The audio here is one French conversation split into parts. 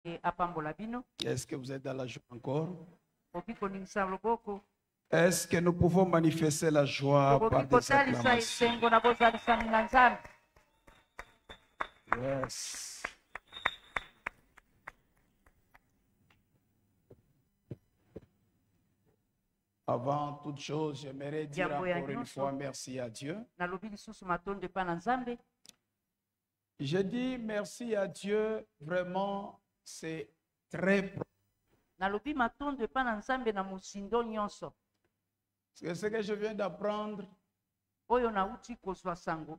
Est-ce que vous êtes dans la joie encore? Okoki koningisa loboko. Est-ce que nous pouvons manifester la joie par Okoki des kosalisa acclamations? esengo na bozalisami na Nzambe. Yes. Avant toute chose, j'aimerais dire Jambo ya encore une nyonso. fois merci à Dieu. Nalobi lisusu matondo epai na Nzambe. Je dis merci à Dieu, vraiment, c'est très profond. Nalobi matondo epai na Nzambe na mosindo nyonso. Parce que ce que je viens d'apprendre, Oyo nauti kozwa sango.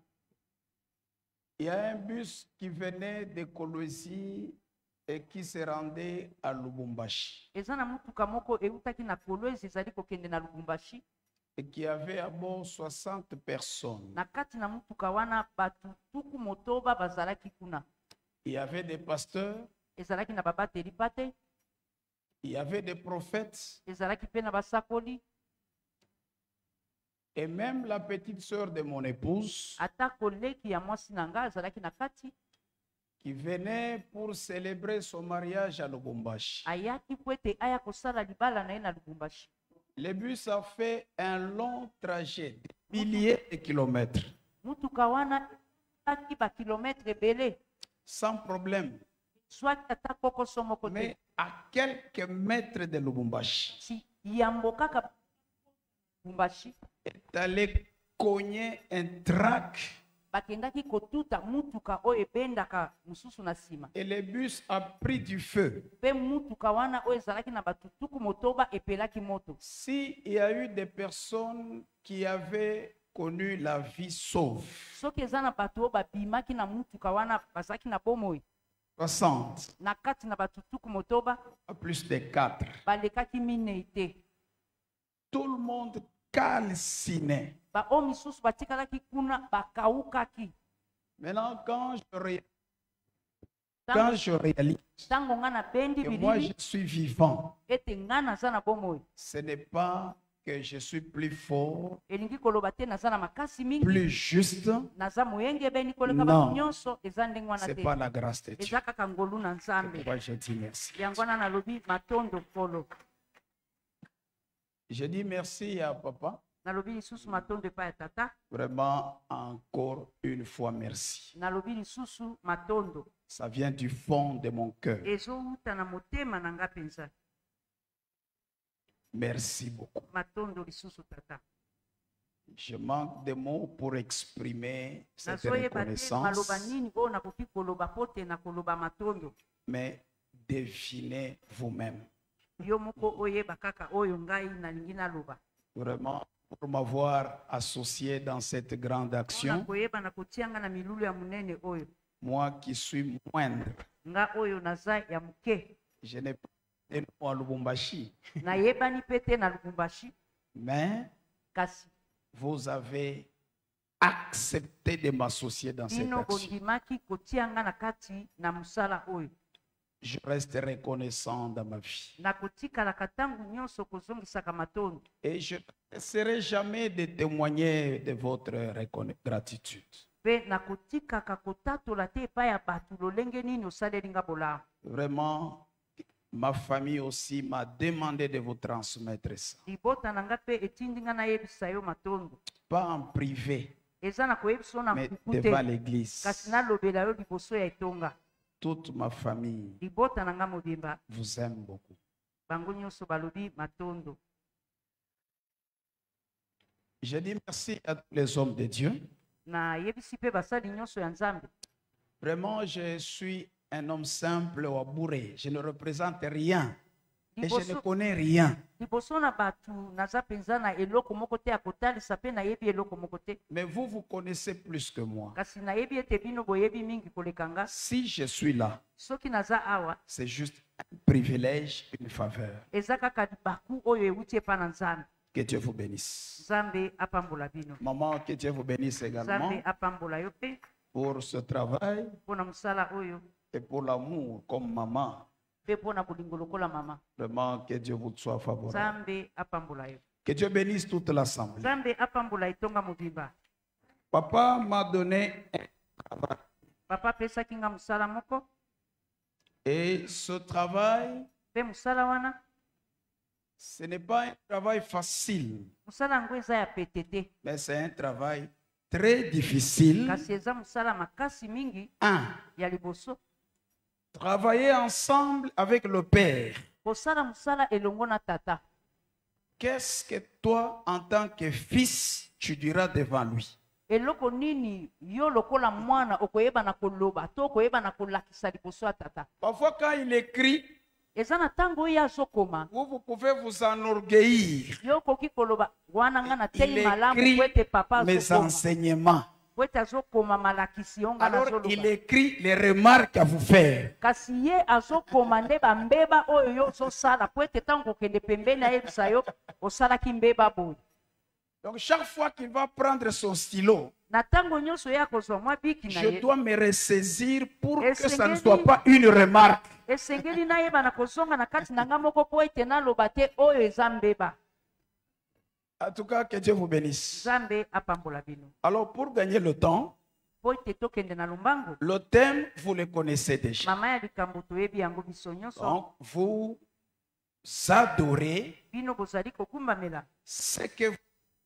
il y a un bus qui venait de Kolwezi et qui se rendait à Lubumbashi Eza na mutuka moko eutaki na Kolwezi ezali kokende na Lubumbashi. et qui avait à bord 60 personnes. Na kati na mutuka wana batu tuku motoba bazalaki kuna. Il y avait des pasteurs, Ezalaki na babateli pate. il y avait des prophètes Ezalaki pe na basakoli. et même la petite sœur de mon épouse Ata koleki ya mwasi na nga azalaki na kati. qui venait pour célébrer son mariage à Lubumbashi. Ayaki po ete aya kosala libala na ye na Lubumbashi. Le bus a fait un long trajet, de milliers de kilomètres, Mutuka wana aki ba kilometre ebele. sans problème. Soit ata kokoso moko te. Mais à quelques mètres de Lubumbashi, Si yambo kaka Lubumbashi est allé cogner un trac bakendaki kotuta mutuka oyo ebendaka mususu na nsima. et le bus a pris du feu. Pe mutuka wana oyo ezalaki na batutuku motoba epelaki moto. S'il y a eu des personnes qui avaient connu la vie sauve, Soki eza na bato oyo babimaki na mutuka wana bazalaki na bomoi 60 na kati na batutuku motoba à plus de 4, balekaki minei te. tout le monde calciné. Ba oyo misusu batikalaki kuna bakaukaki. Maintenant, quand je réalise Tango nga na bendi que moi je bilili suis vivant, ete nga naza na bomoi. ce n'est pas que je suis plus fort, Elingi koloba te naza na makasi mingi. plus juste. Naza moyengebeni koleka Non. bato nyonso eza ndenge wana C'est te. pas la grâce de Dieu. Eza kaka ngolu na Nzambe. Moi, je dis merci. Yango wana nalobi matondo polo. Je dis merci à papa. Nalobi lisusu matondo epai ya tata. Vraiment, encore une fois, merci. Nalobi lisusu matondo. Ça vient du fond de mon cœur. Ezouta na motema na nga penza. Merci beaucoup. Matondo lisusu tata. Je manque de mots pour exprimer cette Nazoyeba te maloba reconnaissance, nini oyo nakoki koloba po te na koloba matondo. mais devinez vous-même. Yo moko oyeba kaka oyo ngai nalingi naloba. Vraiment, pour m'avoir associé dans cette grande action, Koyeba na kotianga na milulu ya munene oyo. moi qui suis moindre, Nga oyo naza ya muke. je n'ai pas de nom à Lubumbashi, Nayebani pete na Lubumbashi. mais Kasi vous avez accepté de m'associer dans cette bino action. bondimaki kotianga na kati na musala oyo. Je reste reconnaissant dans ma vie. Na kotikalaka ntango nyonso kozongisaka matondo. Et je ne cesserai jamais de témoigner de votre gratitude. Pe na kotikaka kotatola te epai ya bato lolenge nini osaleli nga bolamu. Vraiment, ma famille aussi m'a demandé de vous transmettre ça. Libota na nga pe etindi nga nayebisa yo matondo. Pas en privé, Eza na koyebisa yo na mais nkuku devant te. l'église. Kasi nalobela yo liboso ya etonga. Toute ma famille Libota na nga mobimba. vous aime beaucoup. Bango nyonso balobi matondo. Je dis merci à tous les hommes de Dieu. Na yebisi pe basali nyonso ya Nzambe. Vraiment, je suis un homme simple ou bourré. Je ne représente rien. Et je ne connais rien. Liboso na batu naza penza na eloko moko te akotalisa pe na yebi eloko moko te. Mais vous, vous connaissez plus que moi. Kasi na yebi ete bino boyebi mingi koleka nga. Si je suis là, Soki naza awa c'est juste un privilège, une faveur. eza kaka libaku oyo euti epa na Nzambe. Que Dieu vous bénisse. Nzambe apambola bino. Maman, que Dieu vous bénisse également Nzambe apambola yo pe pour ce travail mpona mosala oyo et pour l'amour comme maman. pe mpona bolingo lokola mama. Vraiment, que Dieu vous soit favorable. Nzambe apambola yo. Que Dieu bénisse toute l'assemblée. Nzambe apambola etonga mobimba. Papa m'a donné un travail. Papa apesaki nga mosala moko. Et ce travail, mpe mosala wana ce n'est pas un travail facile, mosala yango eza ya pete te mais c'est un travail très difficile. kasi eza mosala makasi mingi Un, ya liboso travailler ensemble avec le Père. kosala mosala elongo na tata. Qu'est-ce que toi, en tant que fils, tu diras devant lui? eloko nini yo lokola mwana okoyeba na koloba to okoyeba na kolakisa liboso ya tata? Parfois, quand il écrit, eza na ntango oyo azokoma vous pouvez vous enorgueillir. yo okoki koloba wana nga Il nateli malamu écrit po ete papa mes azokoma enseignements. po ete azokoma malakisi yo nga Alors, il nazoloba écrit les remarques à vous faire. kasi ye azokoma nde bambeba oyo yo ozosala po ete ntango kokende pembeni ayebisa yo osalaki mbeba boye. Donc, chaque fois qu'il va prendre son stylo, Na ntango nyonso ye akozwa mwa biki na je ye dois me ressaisir pour Et que ça ne Seigneur soit dit- pas une remarque. esengeli nayeba na kozonga na kati na nga moko po ete naloba te oyo eza mbeba. En tout cas, que Dieu vous bénisse. Nzambe apambola bino Alors, pour gagner le temps, po ete tokende na lombango. le thème, vous le connaissez déjà. Mama ya likambo toyebi yango biso nyonso Donc, vous adorez bino bozali kokumbamela ce que vous ne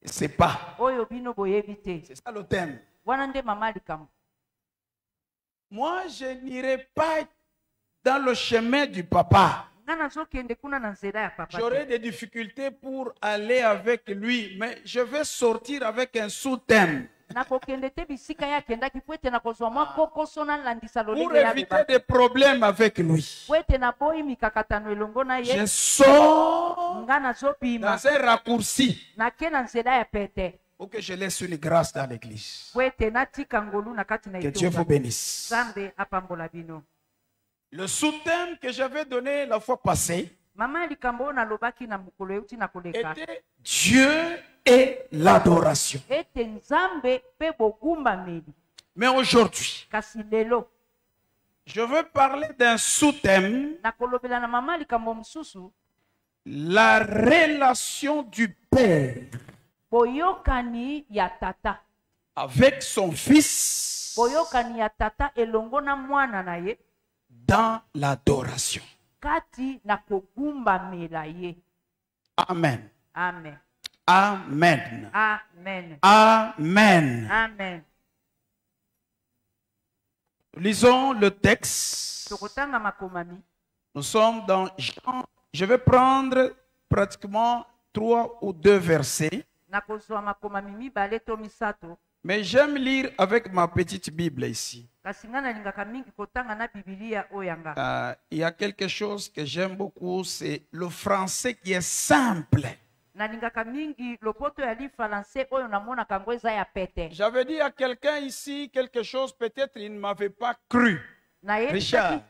connaissez pas. oyo bino boyebi te. C'est ça le thème. Wana nde mama ya likambo. Moi, je n'irai pas dans le chemin du papa. Nga nazokende kuna na nzela ya papa J'aurai te. des difficultés pour aller avec lui, mais je vais sortir avec un sous-thème nakokende te bisika ye akendaki po ete nakozwa mwa kokoso nalandisa pour lolenge ya éviter beba des problèmes avec lui. po ete naboyi mikakatano elongo na Je ye. sors Nga nazobima dans un raccourci nake na nzela ya pete pour que je laisse une grâce dans l'église. po ete natika ngolu na kati na Que Dieu vous etonga. bénisse. Nzambe apambola bino. Le sous-thème que j'avais donné la fois passée Mama ya likambo oyo nalobaki na mokolo euti na koleka était Dieu et l'adoration. ete nzambe mpe bogumbameli. Mais aujourd'hui, Kasi lelo je veux parler d'un sous-thème, nakolobela na mama ya likambo mosusu la relation du Père boyokani ya tata. avec son Fils Boyokani ya tata elongo na mwana na ye dans l'adoration. kati na kogumbamela ye. Amen. Amen. Amen. Amen. Amen. Amen. Lisons le texte. Tokotanga makomami. Nous sommes dans Jean. Je vais prendre pratiquement 3 ou 2 versets, Nakozwa makomami mibale to misato. mais j'aime lire avec ma petite Bible ici. Kasi nga nalingaka mingi kotanga na bibilia oyanga. Il y a quelque chose que j'aime beaucoup, c'est le français qui est simple. Nalingaka mingi lopoto ya lifalanse oyo namonaka yango eza ya pete. J'avais dit à quelqu'un ici quelque chose, peut-être il ne m'avait pas cru. Richard,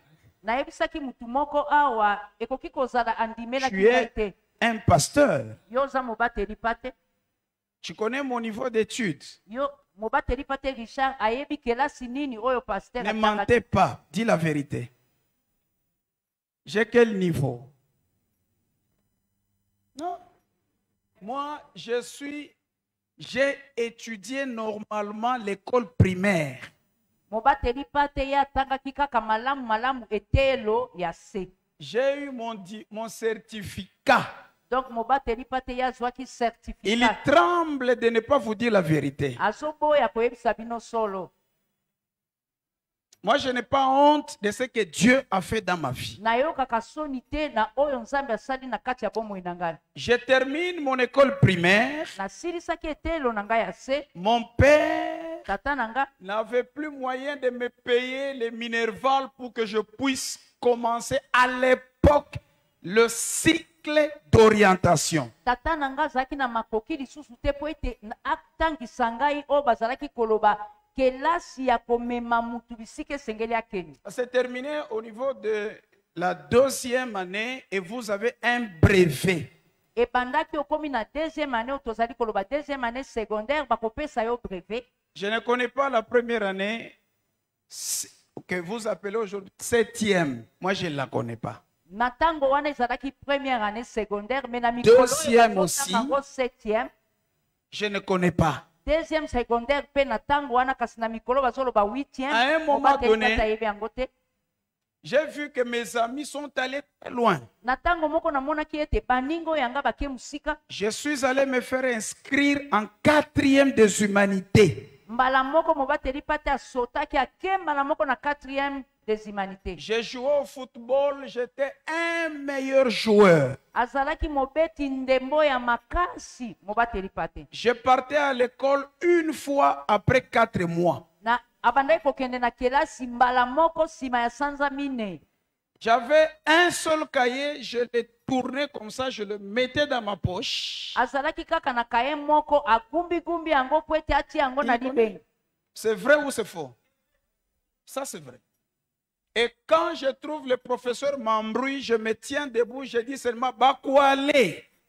nayebisaki mutu moko awa ekoki kozala andimelaki tu ngai es te. un pasteur. Yo oza mobateli pa te. Tu connais mon niveau d'études. Yo mobateli pa te Richard ayebi kelasi nini oyo paster Ne atanga mentez te. pas, dis la vérité. J'ai quel niveau? Non. Moi, j'ai étudié normalement l'école primaire. Mobateli pa te ye atangaki kaka malamu malamu etelo ya se. J'ai eu mon certificat. Donc mobateli pa te ye azwaki Il certificat. tremble de ne pas vous dire la vérité. Azoboya koyebisa bino solo. Moi, je n'ai pas honte de ce que Dieu a fait dans ma vie. Nayokaka soni te na oyo nzambe asali na kati ya bomoi na ngai. Je termine mon école primaire. Nasilisaki etelo na ngai ya se. Mon père Tata na nga n'avait plus moyen de me payer les Minerval pour que je puisse commencer à l'époque le cycle d'orientation. tata na nga azalaki na makoki lisusu te po ete atangisa ngai oyo bazalaki koloba kelasi ya komema mutu bisika esengeli akende. Ça s'est terminé au niveau de la 2e année et vous avez un brevet. Ebandaki okomi na deuxième année oyo tozali koloba deuxième année secondaire bakopesa yo brevet. Je ne connais pas la première année que vous appelez aujourd'hui 7e. Moi, je ne la connais pas. Na ntango wana ezalaki première année secondaire mais na mikolo Deuxième aussi. yango septième. Je ne connais pas. Deuxième secondaire mpe na ntango wana kasi na mikolo bazoloba huitième. À un moment Mobateli donné, kata yebi yango te. j'ai vu que mes amis sont allés très loin. Na ntango moko namonaki ete baninga oyo yanga bake mosika. Je suis allé me faire inscrire en 4e des humanités. Mbala moko mobateli pate asotaki ake mbala moko na 4e des humanités. J'ai joué au football, j'étais un meilleur joueur. Azalaki mobeti ndembo ya makasi mobateli pate. Je partais à l'école une fois après 4 mois. Na abandai kokende na kelasi mbala moko sima ya sanza mine. J'avais un seul cahier, je le tournais comme ça, je le mettais dans ma poche. Azalaki kaka na kaye moko agumbi gumbi yango po ete ati yango na libeni. C'est vrai ou c'est faux? Ça c'est vrai. Et quand je trouve le professeur m'embrouille, je me tiens debout, je dis seulement Bakwale.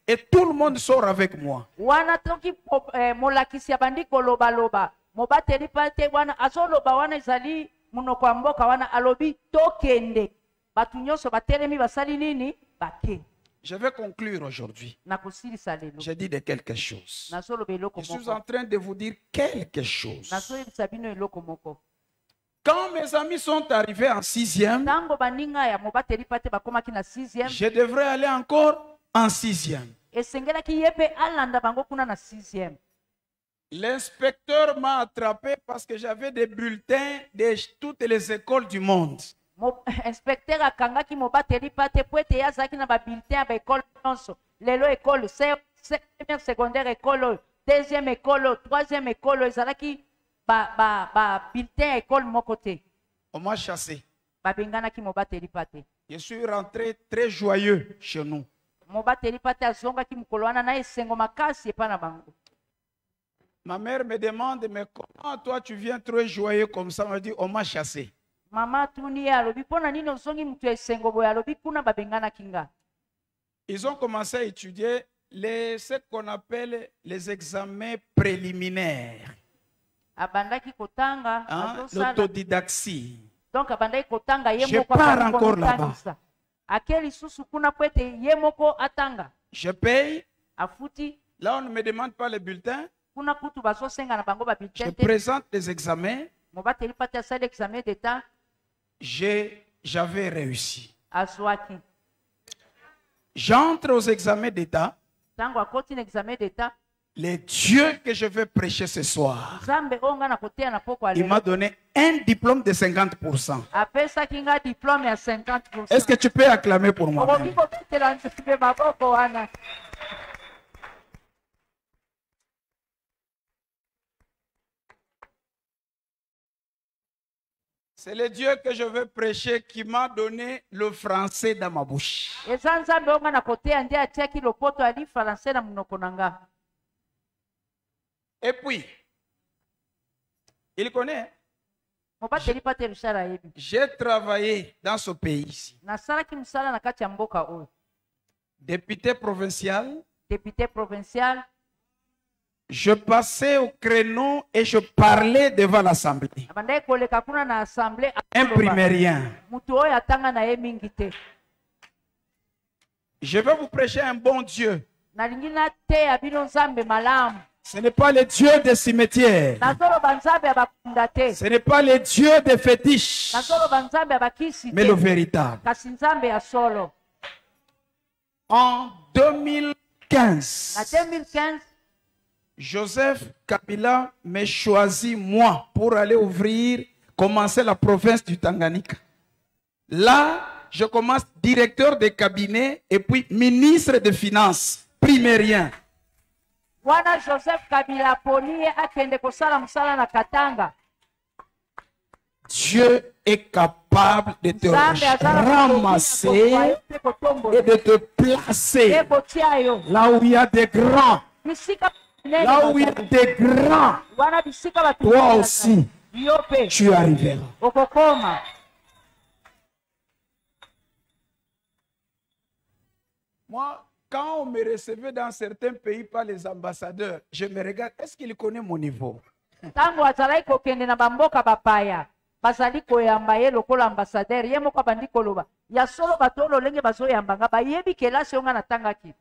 Et tout le monde sort avec moi. Wana toki molakisi ya bandi koloba loba. Mobateli pate wana azoloba wana ezali munoko ya mboka wana alobi tokende. Batu nyonso batelemi basali nini bake. Je vais conclure aujourd'hui. Nakosilisa lelo. J'ai dit de quelque chose. Nazoloba eloko Je suis moko. en train de vous dire quelque chose. Nazoyebisa bino eloko moko. Quand mes amis sont arrivés en 6e, Tango baninga ya mobateli pate bakomaki na 6e. je devrais aller encore en 6e. Esengelaki yepe alanda bango kuna na 6e. L'inspecteur m'a attrapé parce que j'avais des bulletins de toutes les écoles du monde. Inspecteur akangaki mobateli pate po ete yazaki na ba bulletin ya ba école nyonso. Lelo école première secondaire école, deuxième école, troisième école ezalaki ba bulletin ya école moko te. On m'a chassé. Babenganaki mobateli pate. Je suis rentré très joyeux chez nous. Mobateli pate azongaki mokolo wana na esengo makasi epa na bango. Ma mère me demande, mais comment toi tu viens très joyeux comme ça? On m'a dit, on m'a chassé. Mama tuni alobi pona nini ozongi mutu esengo boye alobi kuna babenganaki nga. Ils ont commencé à étudier ce qu'on appelle les examens préliminaires. Abandaki kotanga, L'autodidactie. Donc abandaki kotanga ye Je moko pars encore là-bas. Akeli susu kuna kwete ye moko atanga. Je paye. Afuti. Là, on ne me demande pas les bulletins. Kuna kutu bazo senga na bango ba bulletin. Je présente les examens. Mobateli pate asali examen d'état. J'avais réussi. Azwaki. J'entre aux examens d'état. Tango akoti na examen d'état. Le Dieu que je vais prêcher ce soir, il m'a donné un diplôme de 50%. Est-ce que tu peux acclamer pour moi? C'est le Dieu que je veux prêcher qui m'a donné le français dans ma bouche. Et puis, il connaît. J'ai travaillé dans ce pays ici. Député provincial. Je passais au créneau et je parlais devant l'assemblée. Imprimez rien. Je vais vous prêcher un bon Dieu. Ce n'est pas le Dieu des cimetières. Ce n'est pas le Dieu des fétiches. Mais le véritable. En 2015, Joseph Kabila me choisit moi pour aller commencer la province du Tanganyika. Là, je commence directeur de cabinet et puis ministre des Finances, primérien. Dieu est capable de te ramasser et de te placer là où il y a des grands. Là où il y a des grands, toi aussi, tu arriveras. Moi, quand on me recevait dans certains pays par les ambassadeurs, je me regarde, est-ce qu'il connaît mon niveau? Bazali koyamba ye lokola ambassadeur ye moko bandi koloba ya solo batolo lenge bazoyamba nga bayebi kelasi onga natangaki.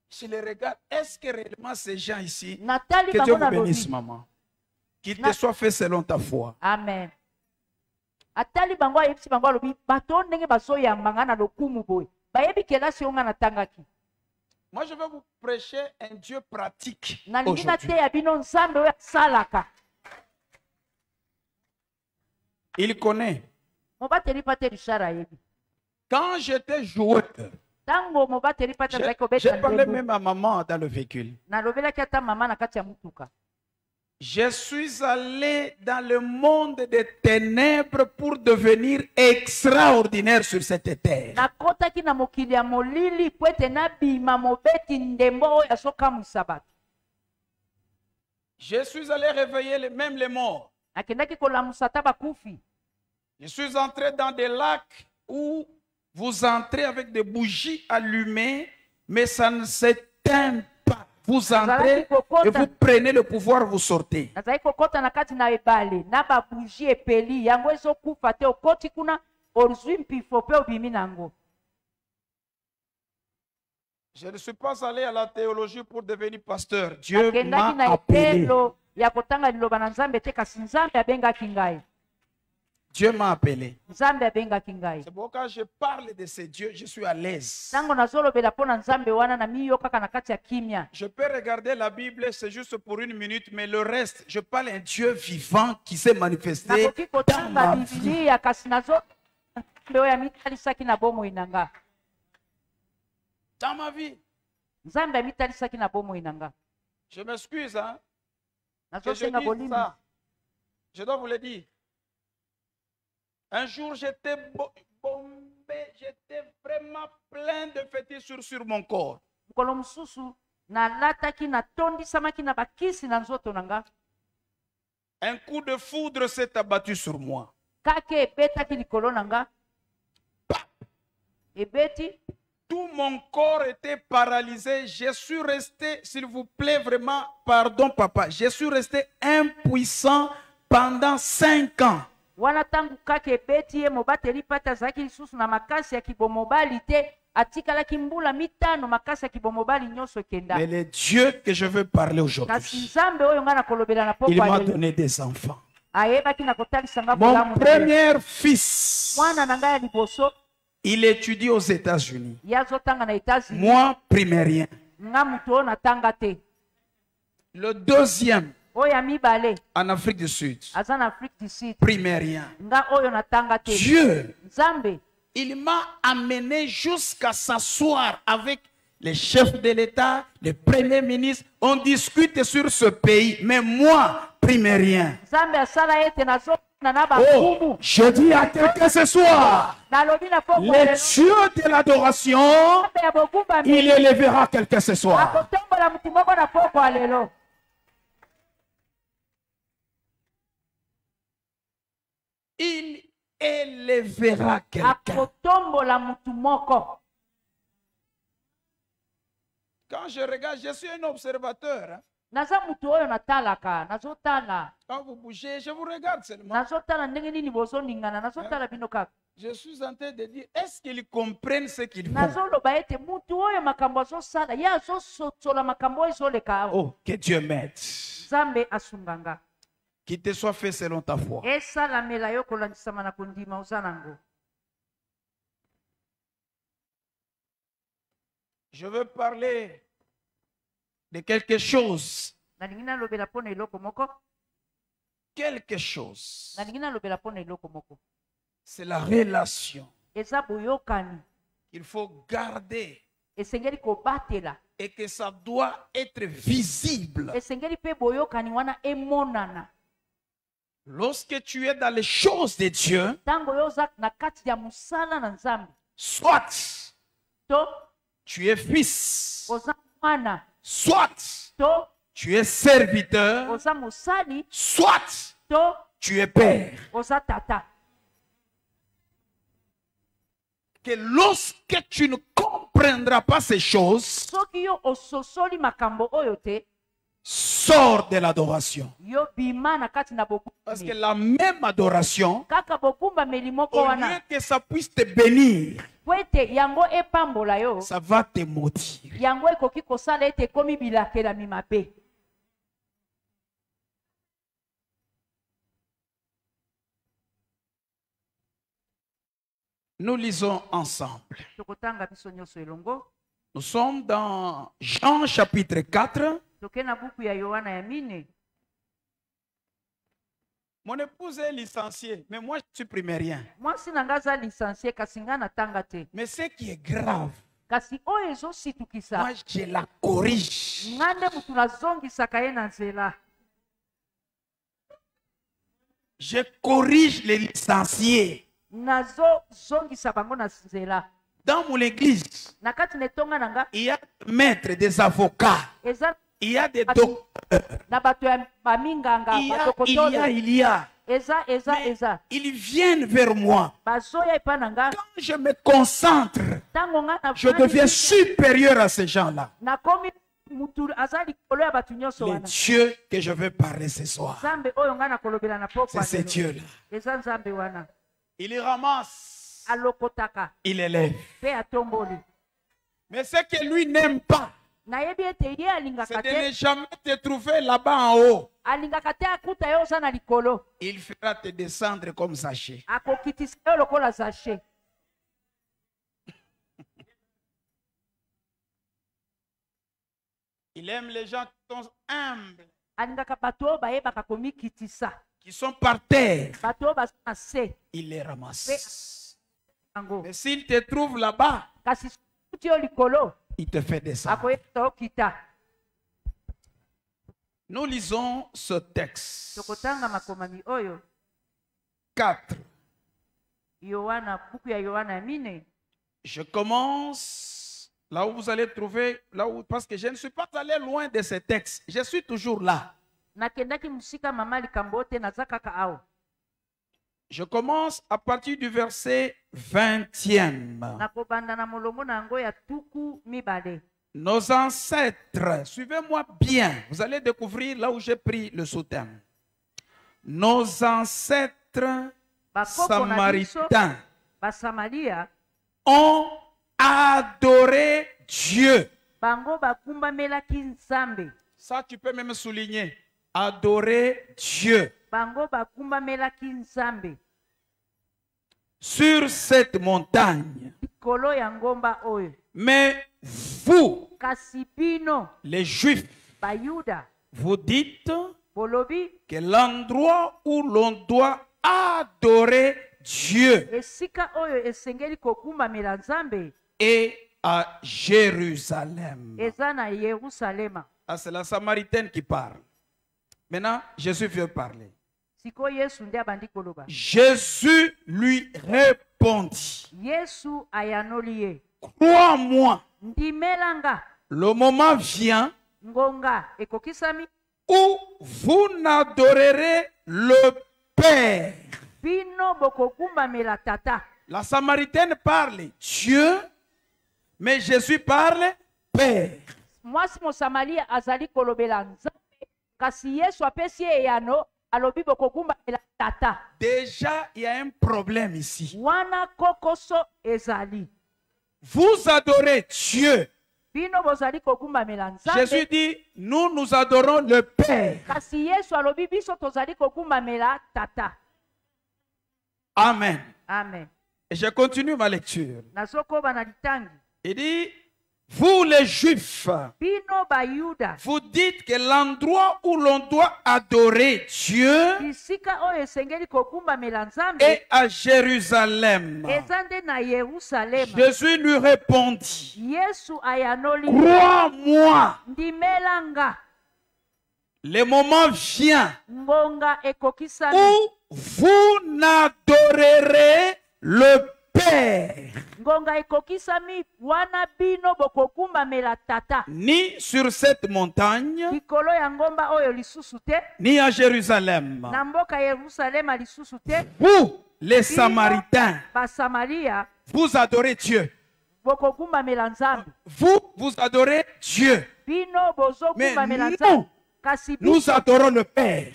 Je les regarde, est-ce que réellement ces gens ici, que Dieu vous bénisse maman, qu'il te soit fait selon ta foi. Amen. atali bango ayebisi bango alobi bato ndenge bazoyambanga na lokumu boye bayebi kelasi oyo nga natangaki. Moi, je vais vous prêcher un Dieu pratique nalingi aujourd'hui. nateya bino nzambe oyo asalaka. Il connaît. mobateli pate Richard ayebi. Quand j'étais joueur, Tango mobateli pate azalaki kobeta j'ai parlé ndembo. même à maman dans le véhicule. nalobelaki ata mama na kati ya mutuka. Je suis allé dans le monde des ténèbres pour devenir extraordinaire sur cette terre. nakotaki na mokili ya molili po ete nabima mobeti ndembo oyo azokamwisa bato. Je suis allé réveiller même les morts. nakendaki kolamusa ata bakufi. Je suis entré dans des lacs où vous entrez avec des bougies allumées, mais ça ne s'éteint pas. Vous entrez et vous prenez le pouvoir, vous sortez. nazali kokota na kati na ebale na babugie epeli yango ezokufa te okoti kuna ozwi mpifo mpe obimi nango. Je ne suis pas allé à la théologie pour devenir pasteur. Dieu nakendaki m'a na appelé. etelo ya kotanga liloba na nzambe te kasi nzambe abengaki ngai. Dieu m'a appelé. nzambe abengaki ngai. C'est pourquoi je parle de ce Dieu, je suis à l'aise. ntango nazolobela mpo na nzambe wana na miyo kaka na kati ya kimia. Je peux regarder la Bible, c'est juste pour 1 minute, mais le reste, je parle d'un Dieu vivant qui s'est manifesté nakoki dans kotanga ma vie. bibilia kasi nzambe oyo amitalisaki na bomoi na nga. Dans ma vie. nzambe amitalisaki na bomoi na nga. Je m'excuse, hein, que je nazosenga dise bolimi. ça. Je dois vous le dire. Un jour, j'étais bombé, j'étais vraiment plein de fétichures sur mon corps. mokolo mosusu nalataki natondisamaki na bakisi na nzoto na nga. Un coup de foudre s'est abattu sur moi. kaka ebetaki likolo na nga. ebeti. Tout mon corps était paralysé. Je suis resté, s'il vous plaît, vraiment, pardon papa, je suis resté impuissant pendant 5 ans. wana tangu kaka ebeti ye mobateli pata azalaki lisusu na makasi ya kibomobali te atikalaki mbula mitano makasi ya kibomobali nyonso ekenda. Mais le Dieu que je veux parler kasi aujourd'hui, nzambe oyo nga nakolobela na il poko m'a ya lelo donné des enfants. ayebaki na kotalisa nga Mon bolamu na ye. premier fils, mwana na ngai ya liboso il étudie aux États-Unis. ye azotanga na États-Unis. Moi, primérien. nga mutu oyo natanga te. Le deuxième, oyo ya mibale en Afrique du Sud, aza na Afrique du Sud. primérien. nga oyo natanga te. Dieu, nzambe il m'a amené jusqu'à s'asseoir avec les chefs de l'État, les premiers ministres. On discute sur ce pays, mais moi, primérien. nzambe asala ete nazona na Oh, bakumu. je dis à quelqu'un ce soir, nalobi na poko le Dieu de l'adoration, nzambe ya bogumbami il élèvera quelqu'un ce soir. akotombola mutu moko na poko ya lelo. Il élèvera quelqu'un. akotombola mutu moko. Quand je regarde, je suis un observateur. Hein. naza mutu oyo natalaka nazotala. Quand vous bougez, je vous regarde seulement. nazotala ndenge nini bozoningana nazotala bino kaka. Je suis en train de dire, est-ce qu'ils comprennent ce qu'ils font? nazoloba ete mutu oyo makambo azosala ye azososola makambo oyo ezoleka awa. Oh, que Dieu m'aide. nzambe asunganga. Qu'il te soit fait selon ta foi. esalamela yo kolandisama na kondima oza nango. Je veux parler de quelque chose. nalingi nalobela mpo na eloko moko. Quelque chose. nalingi nalobela mpo na eloko moko. C'est la relation eza boyokani qu'il faut garder esengeli kobatela. et que ça doit être visible. esengeli mpe boyokani wana emonana. Lorsque tu es dans les choses de Dieu, ntango oyo oza na kati ya mosala na nzambe soit to tu es fils, oza mwana soit to tu es serviteur, oza mosali soit to tu es père. oza tata. Que lorsque tu ne comprendras pas ces choses, soki yo ososoli makambo oyo te sors de l'adoration. yo bima na kati na Parce que bogumbameli. la même adoration, kaka bogumbameli moko au lieu wana que ça puisse te bénir, po ete yango epambola yo ça va te maudire. yango ekoki kosala ete ekomi bilakelami mabe. Nous lisons ensemble. Nous sommes dans Jean chapitre 4. Mon épouse est licenciée, mais moi je suis primérien. Mais ce qui est grave, moi je la corrige. Je corrige les licenciés. Dans mon église, il y a maîtres, des avocats, il y a des docteurs, il y a. Ils viennent vers moi. Quand je me concentre, je deviens supérieur à ces gens-là. Le Dieu que je veux parler ce soir, c'est ce Dieu-là. Il les ramasse, il élève. Mais ce que lui n'aime pas, c'est de ne jamais te trouver là-bas en haut. Il fera te descendre comme sachet. Il aime les gens qui sont humbles, qui sont par terre. Il les ramasse. Mais s'il te trouve là-bas, il te fait descendre. Nous lisons ce texte. 4. Je commence là où vous allez trouver, parce que je ne suis pas allé loin de ce texte. Je suis toujours là. Je commence à partir du verset 20e. Nos ancêtres, suivez-moi bien, vous allez découvrir là où j'ai pris le sous-thème. Nos ancêtres samaritains ont adoré Dieu. Ça, tu peux même souligner. Adorer Dieu. Sur cette montagne. Mais vous, les Juifs, vous dites que l'endroit où l'on doit adorer Dieu est à Jérusalem. Ah, c'est la Samaritaine qui parle. Maintenant, Jésus veut parler. Jésus lui répondit. Crois-moi, le moment vient où vous n'adorerez le Père. La Samaritaine parle Dieu, mais Jésus parle Père. Déjà, il y a un problème ici. Vous adorez Dieu. Jésus dit, nous adorons le Père. Amen. Amen. Et je continue ma lecture. Il dit, vous les Juifs, vous dites que l'endroit où l'on doit adorer Dieu est à Jérusalem. Jésus lui répondit, crois-moi, le moment vient où vous n'adorerez le Père, ni sur cette montagne, ni à Jérusalem. Vous, les Samaritains, vous adorez Dieu. Vous adorez Dieu. Mais nous adorons le Père.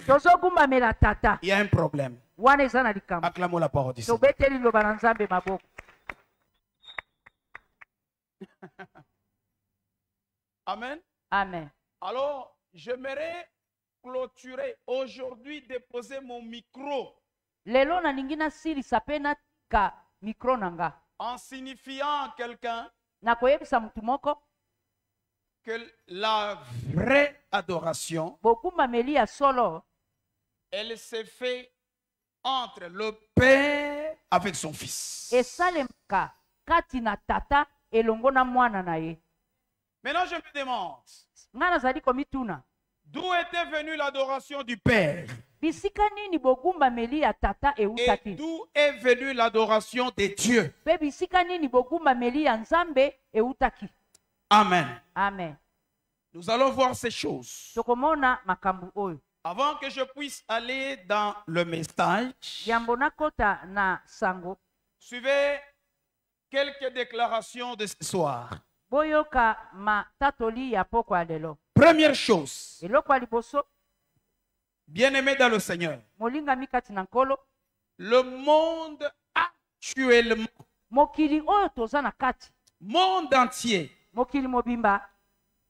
Il y a un problème. Acclamons la parole du Seigneur. Amen. Amen. Alors, j'aimerais clôturer aujourd'hui, déposer mon micro micro nanga. En signifiant à quelqu'un Na koyebisa mutu moko que la vraie adoration, bokumba meli ya solo elle s'est fait entre le Père avec son Fils. esalemaka kati na tata elongo na mwana na ye. Maintenant, je me demande, Nga nazali komituna d'où était venue l'adoration du Père bisika nini bogumba meli ya tata et eutaki d'où est venue l'adoration de Dieu. pe bisika nini bogumba meli ya nzambe eutaki. Amen. Amen. Nous allons voir ces choses. Tokomona makambu oyo. Avant que je puisse aller dans le message, Yambo nakota na sango suivez quelques déclarations de ce soir. boyoka matatoli ya poko ya lelo. Première chose, Eloko ya liboso bien-aimés dans le Seigneur, molingami kati na nkolo le monde actuellement, mokili oyo toza na kati monde entier, mokili mobimba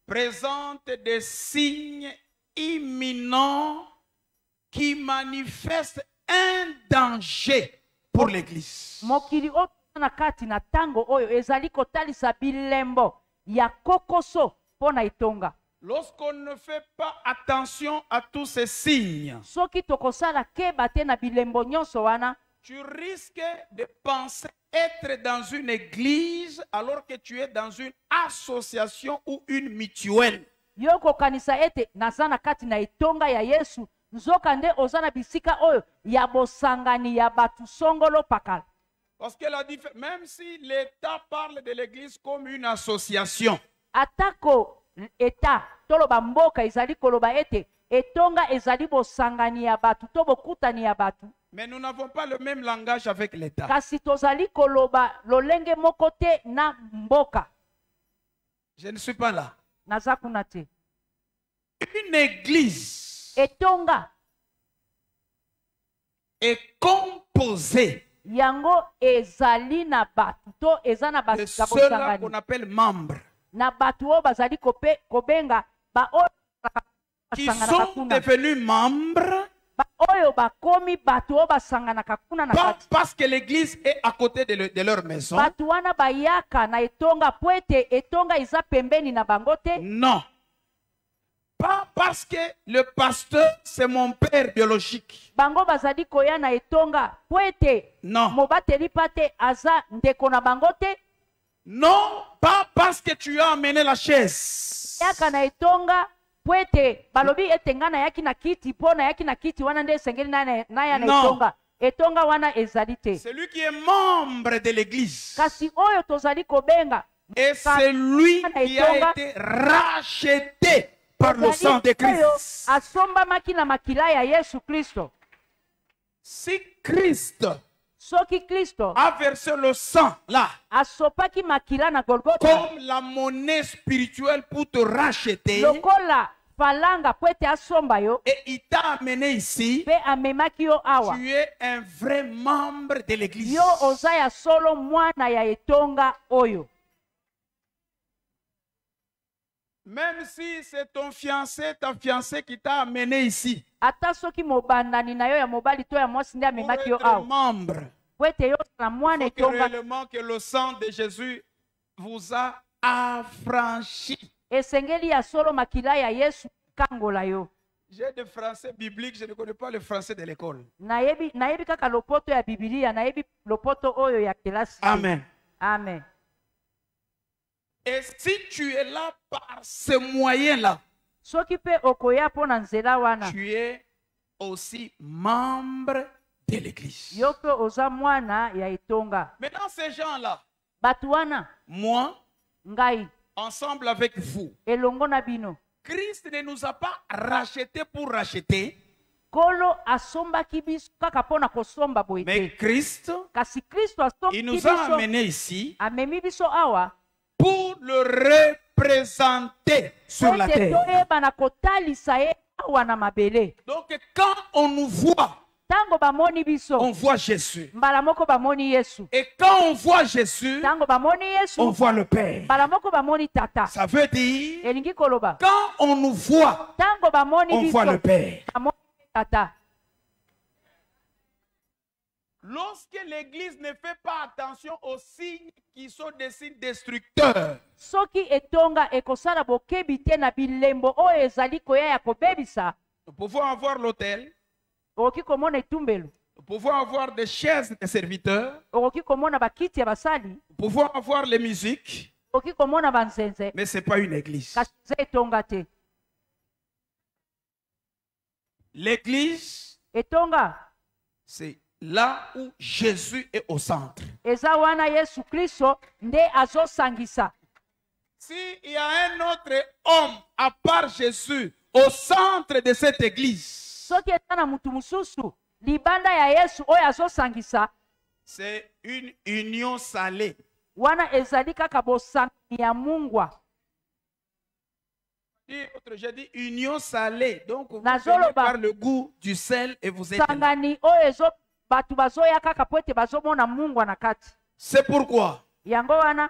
présente des signes imminents qui manifestent un danger pour l'Église. mokili oyo toza na kati na tango oyo ezali kotalisa bilembo ya kokoso mpo na etonga. Lorsqu'on ne fait pas attention à tous ces signes, Soki tokosala keba te na bilembo nyonso wana tu risques de penser être dans une église alors que tu es dans une association ou une mutuelle. yo kokanisa ete naza na kati na etonga ya Yesu nzoka nde oza na bisika oyo ya bosangani ya batu songolo pakala. Parce que même si l'État parle de l'église comme une association, Atako eta toloba mboka ezali koloba ete etonga ezali bosangani ya batu to bokutani ya batu, mais nous n'avons pas le même langage avec l'État. kasi tozali koloba lolenge moko te na mboka. Je ne suis pas là. Naza kuna te. Une église Etonga est composée yango ezali na batu to eza na de batu ya ceux-là bosangani qu'on appelle membres, na batu oyo bazali kobenga ba oyo qui basanganaka sont kuna, devenus membres ba oyo bakomi batu oyo basanganaka kuna na pas kati. parce que l'église est à côté de leur maison. Batu wana bayaka na etonga po ete etonga eza pembeni na bango te. Non. Pas parce que le pasteur, c'est mon père biologique. Bango bazali koya na etonga po ete Non. mobateli pa te aza ndeko na bango te. Non, pas parce que tu as amené la chaise. Yaka na etonga po ete balobi ete nga na yaki na kiti po na yaki na kiti wana nde esengeli naya na Non. etonga. Etonga wana ezali te. Celui qui est membre de l'église. Kasi oyo tozali kobenga Et c'est lui qui a été racheté par le sang de Christ. asombamaki na makila ya Yesu Kristo. Si Christ Soki Kristo a versé le sang là, asopaki makila na Golgotha comme la monnaie spirituelle pour te racheter, lokola falanga po ete asomba yo et il t'a amené ici, pe amemaki yo awa, tu es un vrai membre de l'église. yo oza ya solo mwana ya etonga oyo. Même si c'est ton fiancé, ta fiancée qui t'a amené ici, Ata soki mobandani na yo ya mobali to ya mwasi nde pour amemaki yo être awa membre, po ete yo na mwana il faut que etonga, réellement que le sang de Jésus vous a affranchi. esengeli ya solo makila ya Yesu kangola yo. J'ai des français bibliques, je ne connais pas le français de l'école. Nayebi kaka lopoto ya Biblia, nayebi lopoto oyo ya kelasi. Amen. Amen. Et si tu es là par ce moyen-là, Soki pe okoya po na nzela wana, tu es aussi membre de l'église. yo pe oza mwana ya etonga. Maintenant, ces gens-là, Batu wana, moi, ngai, ensemble avec vous, elongo na bino. Christ ne nous a pas rachetés pour racheter, Kolo asombaki biso kaka po na kosomba boye mais te. Christ, Kasi Kristo asombaki il nous a biso, amenés ici amemi biso awa, pour le représenter sur la po ete terre. toyeba na kotalisa ye awa na mabele. Donc, quand on nous voit, Tango bamoni biso, on voit Jésus. mbala moko bamoni Yesu. Et quand on voit Jésus, Tango bamoni Yesu, on voit le Père. mbala moko bamoni tata. Ça veut dire, Elingi koloba, quand on nous voit, tango bamoni on biso, voit le Père. bamoni tata. Lorsque l'église ne fait pas attention aux signes qui sont des signes destructeurs, soki etonga ekosala bokebi te na bilembo oyo ezali koya ya kobebisa, nous pouvons avoir l'autel, okoki komona etumbelo, nous pouvons avoir des chaises des serviteurs, okoki komona bakiti ya basali, nous pouvons avoir les musiques, okoki komona banzenze, mais ce n'est pas une église. kasi etonga te. L'église, Etonga c'est là où Jésus est au centre. eza wana Yesu Kristo nde azosangisa. S'il y a un autre homme à part Jésus au centre de cette église, Soki eza na mutu mususu libanda ya Yesu oyo azosangisa, c'est une union salée. wana ezali kaka bosangani ya mungwa. J'ai dit union salée. Donc vous Nazolo venez ba- par le goût du sel et vous êtes là. Sangani oyo ezo batu bazoya kaka po ete bazomona mungwa na kati. C'est pourquoi Yango wana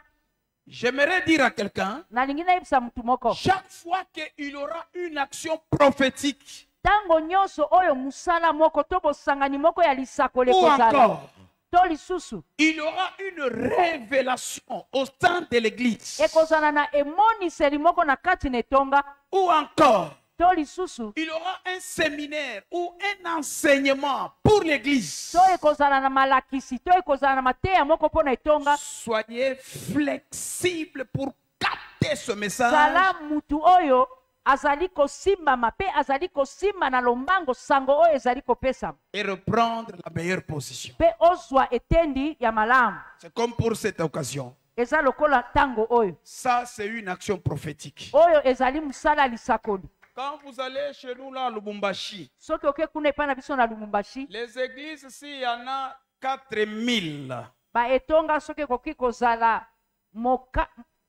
j'aimerais dire à quelqu'un, nalingi nayebisa mutu moko, chaque fois qu'il y aura une action prophétique, tango nyonso oyo musala moko to bosangani moko ya lisakole ou kozala encore to lisusu il y aura une révélation au sein de l'église, ekozala na emoniseli moko na kati na etonga ou encore to lisusu il y aura un séminaire ou un enseignement pour l'église, to ekozala na malakisi to ekozala na mateya moko mpo na etonga, soyez flexible pour capter ce message zala mutu oyo azali kosimbama mpe azali kosimba na lombango sango oyo ezali kopesama et reprendre la meilleure position. mpe ozwa etendi ya malamu. C'est comme pour cette occasion. Eza lokola tango oyo Ça, c'est une action prophétique. oyo ezali musala lisakoli. Quand vous allez chez nous là à Lubumbashi, Soki oke kuna epai na biso na Lumumbashi, les églises, s'il y en a 4000, baetonga soki ekoki kozala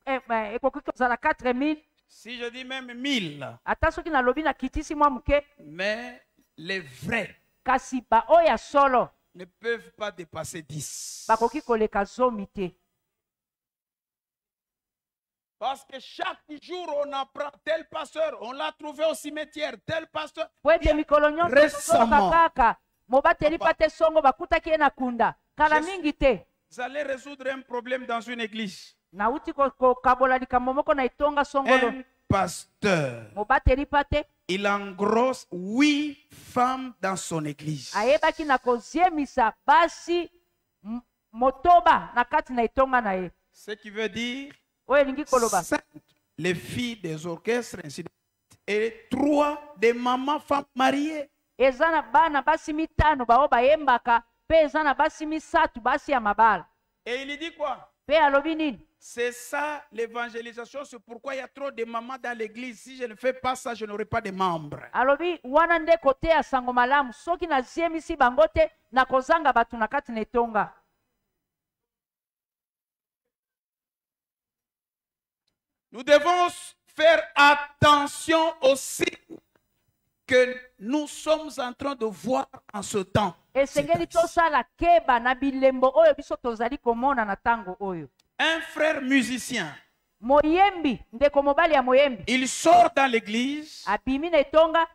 ekoki kozala 4000, si je dis même 1000, ata soki nalobi na kitisi mwa muke, mais les vrais kasi baoyo ya solo ne peuvent pas dépasser 10. bakoki koleka 10 te. Parce que chaque jour, on apprend tel pasteur, on l'a trouvé au cimetière, tel pasteur. Po ete mikolo nyonso tozoyoka kaka mobateli pa te songo bakutaki ye na kunda kala mingi te. Vous allez résoudre un problème dans une église. Nauti kokabola likambo moko na etonga songolo. Un pasteur, Mobateli pa te il engrosse 8 femmes dans son église. ayebaki na koziemisa basi motoba na kati na etonga na ye. Ce qui veut dire Oyo elingi koloba 5 les filles des orchestres ainsi de suite, et 3 des mamans femmes mariées. eza na bana basi mitano bao bayembaka mpe eza na basi misato basi ya mabala. Et il dit quoi? Mpe alobi nini? C'est ça l'évangélisation, c'est pourquoi il y a trop de mamans dans l'église. Si je ne fais pas ça, je n'aurai pas de membres. Alobi wana nde kote ya sango malamu soki naziemisi bango te na kozanga bato na kati na etonga. Nous devons faire attention aussi que nous sommes en train de voir en ce temps. Esengeli tosala keba na bilembo oyo biso tozali komona na tango oyo. Un frère musicien, Moyembi ndeko mobali ya moyembi il sort dans l'église, abimi na etonga,